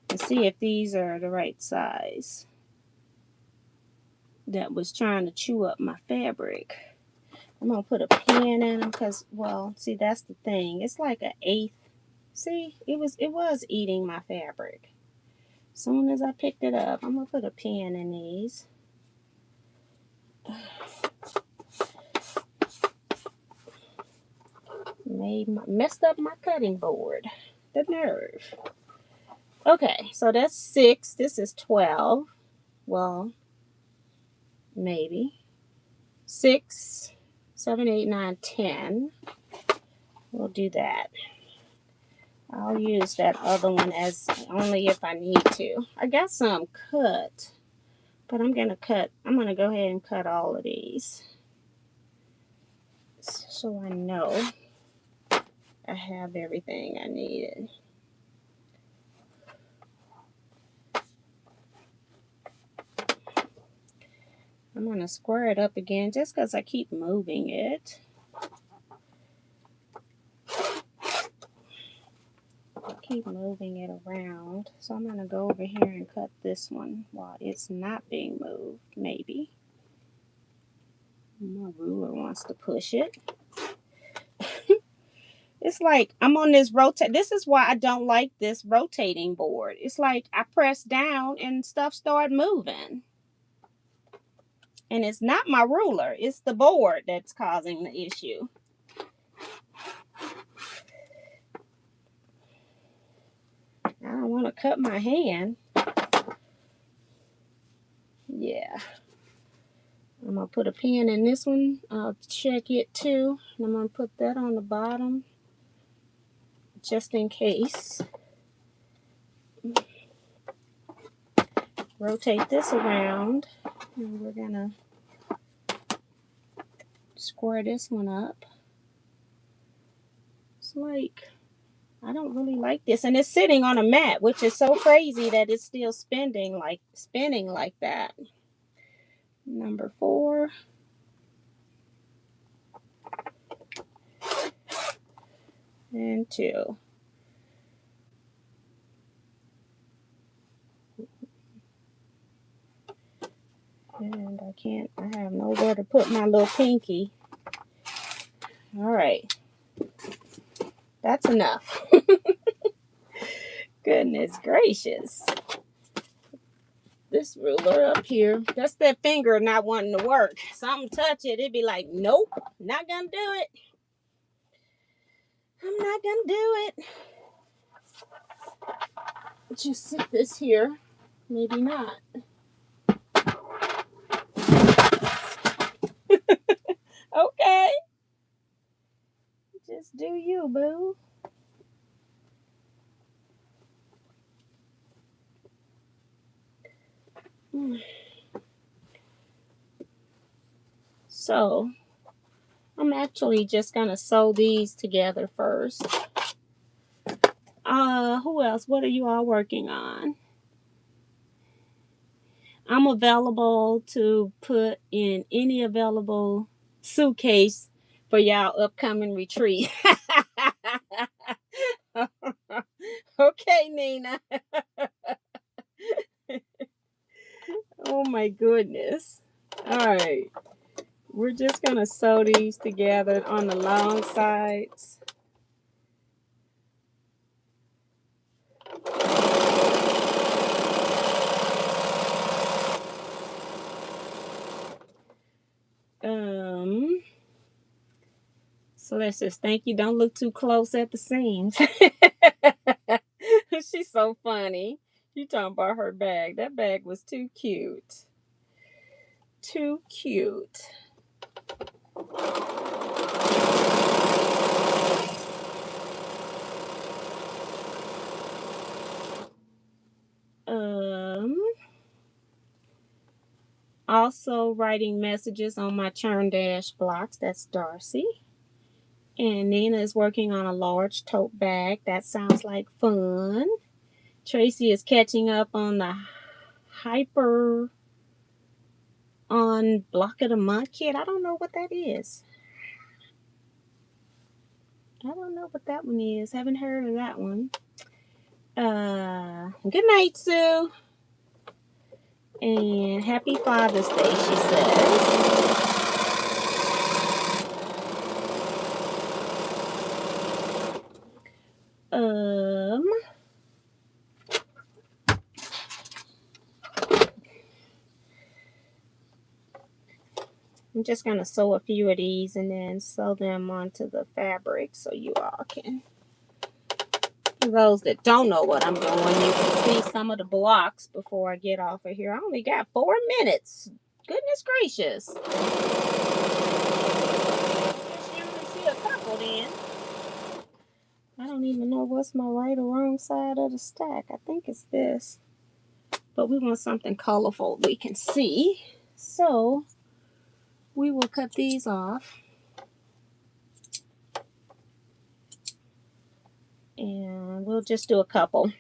and see if these are the right size. That was trying to chew up my fabric. I'm going to put a pin in them because, well, see, that's the thing. It's like an eighth. See, it was eating my fabric. As soon as I picked it up, I'm going to put a pin in these. Messed up my cutting board. The nerve. Okay, so that's 6. This is 12. Well, maybe. 6, 7, 8, 9, 10. We'll do that. I'll use that other one as only if I need to. I got some cut, but I'm going to go ahead and cut all of these. So I know I have everything I needed. I'm going to square it up again just because I keep moving it. Keep moving it around. So I'm going to go over here and cut this one while it's not being moved, maybe. My ruler wants to push it. It's like I'm on this rotate. This is why I don't like this rotating board. It's like I press down and stuff start moving. And it's not my ruler. It's the board that's causing the issue. I don't want to cut my hand. Yeah. I'm going to put a pin in this one. I'll check it too. And I'm going to put that on the bottom just in case. Rotate this around. And we're going to square this one up. It's like, I don't really like this. And it's sitting on a mat, which is so crazy that it's still spinning like that. Number 4. And 2. And I have nowhere to put my little pinky. All right. That's enough. Goodness gracious. this ruler up here. That's that finger not wanting to work. Something touch it, it'd be like, nope, not gonna do it. I'm not gonna do it. Just sit this here. Maybe not. Okay. Just do you, boo. So, I'm actually just gonna sew these together first. Who else? What are you all working on? I'm available to put in any available suitcase for y'all upcoming retreat. Okay, Nina. Oh my goodness. All right. We're just going to sew these together on the long sides. So that says, thank you. Don't look too close at the seams. She's so funny. You talking about her bag. That bag was too cute. Too cute. Also writing messages on my churn dash blocks. That's Darcy. And Nina is working on a large tote bag. That sounds like fun. Tracy is catching up on the hyper on block of the month kit. I don't know what that is. I don't know what that one is. Haven't heard of that one. Good night, Sue. And happy Father's Day, she says. I'm just going to sew a few of these and then sew them onto the fabric so you all can. For those that don't know what I'm doing, you can see some of the blocks before I get off of here. I only got 4 minutes. Goodness gracious. I guess you only see a couple then. I don't even know what's my right or wrong side of the stack. I think it's this. But we want something colorful we can see. So we will cut these off. And we'll just do a couple.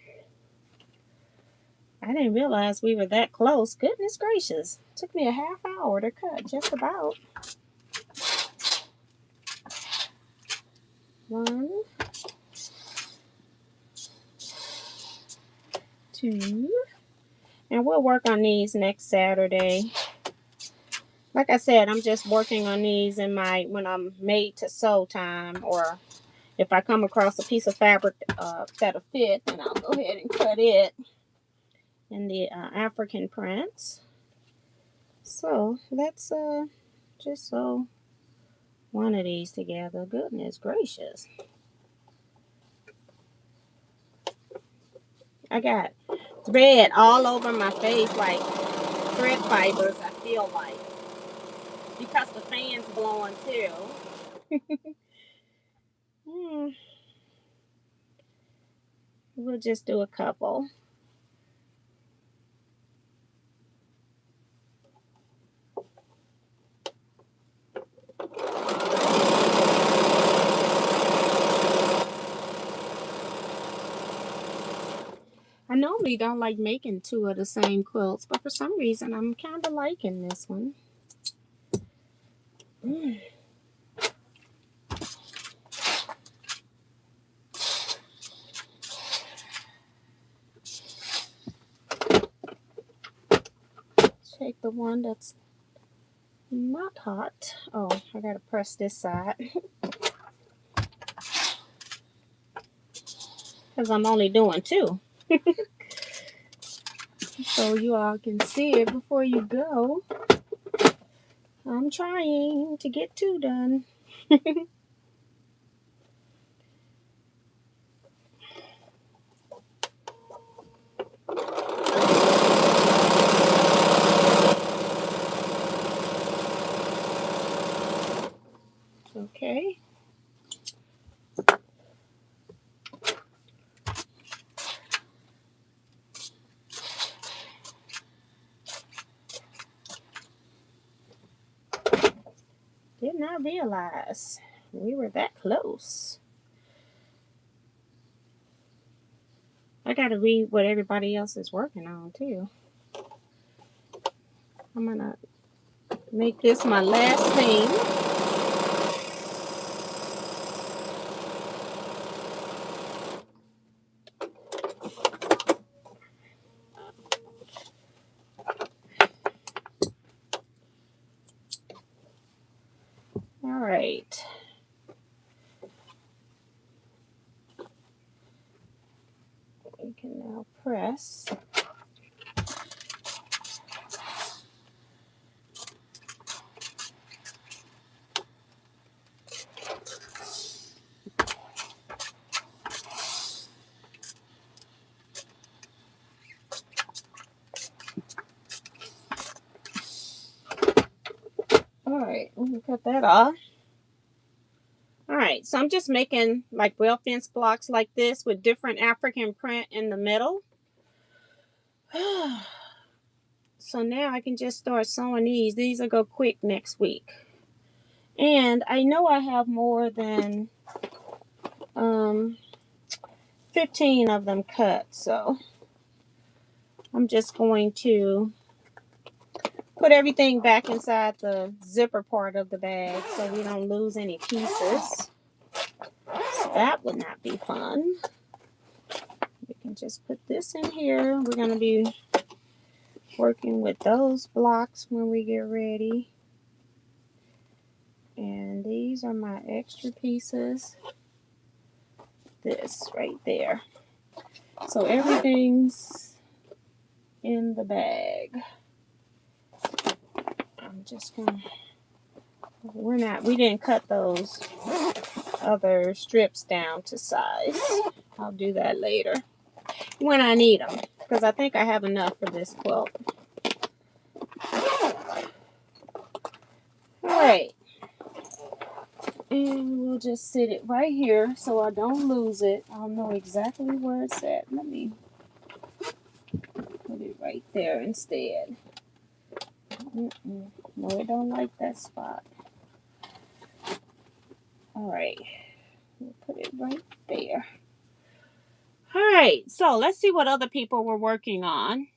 I didn't realize we were that close. Goodness gracious. Took me a half hour to cut, just about. 1, 2. And we'll work on these next Saturday. Like I said, I'm just working on these in when I'm made to sew time, or if I come across a piece of fabric that'll fit, then I'll go ahead and cut it in the African prints. So let's just sew one of these together. Goodness gracious. I got thread all over my face, like thread fibers, I feel like. Because the fan's blowing too. We'll just do a couple. I normally don't like making 2 of the same quilts, but for some reason I'm kind of liking this one. Take the one that's not hot. Oh, I gotta press this side. Because I'm only doing 2. so you all can see it before you go. I'm trying to get 2 done. Okay. Did not realize we were that close. I gotta read what everybody else is working on too. I'm gonna make this my last thing. All right. We can now press. All right, let me cut that off. All right, so I'm just making like rail fence blocks like this with different African print in the middle. So now I can just start sewing these. These will go quick next week. And I know I have more than 15 of them cut, so I'm just going to put everything back inside the zipper part of the bag so we don't lose any pieces. So that would not be fun. We can just put this in here. We're going to be working with those blocks when we get ready. And these are my extra pieces. This right there. So everything's in the bag. I'm just gonna, we didn't cut those other strips down to size. I'll do that later when I need them, because I think I have enough for this quilt. All right. And we'll just sit it right here so I don't lose it. I'll know exactly where it's at. Let me put it right there instead. No, I don't like that spot. All right. We'll put it right there. All right. So let's see what other people were working on.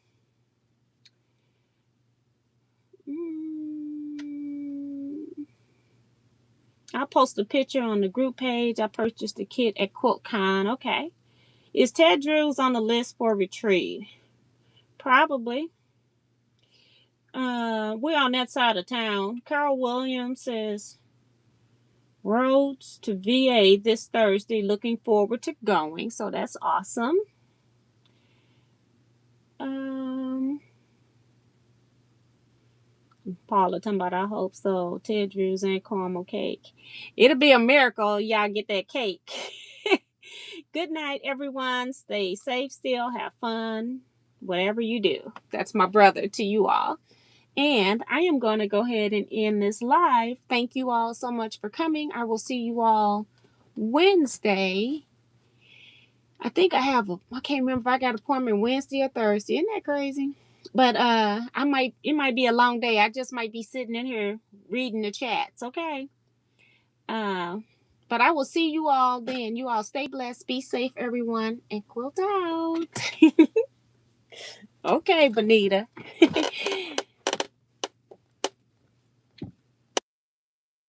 I'll post a picture on the group page. I purchased the kit at QuiltCon. Okay. Is Ted Drews on the list for retreat? Probably. We're on that side of town. Carol Williams says roads to VA this Thursday. Looking forward to going. So that's awesome. Paula talking about I hope so. Ted Drews and caramel cake. It'll be a miracle. Y'all get that cake. Good night, everyone. Stay safe still. Have fun. Whatever you do. That's my brother to you all. And I am going to go ahead and end this live. Thank you all so much for coming. I will see you all Wednesday. I think I can't remember if I got an appointment Wednesday or Thursday. Isn't that crazy? But it might be a long day. I just might be sitting in here reading the chats, okay? But I will see you all then. You all stay blessed, be safe, everyone, and quilt out. Okay, Bonita.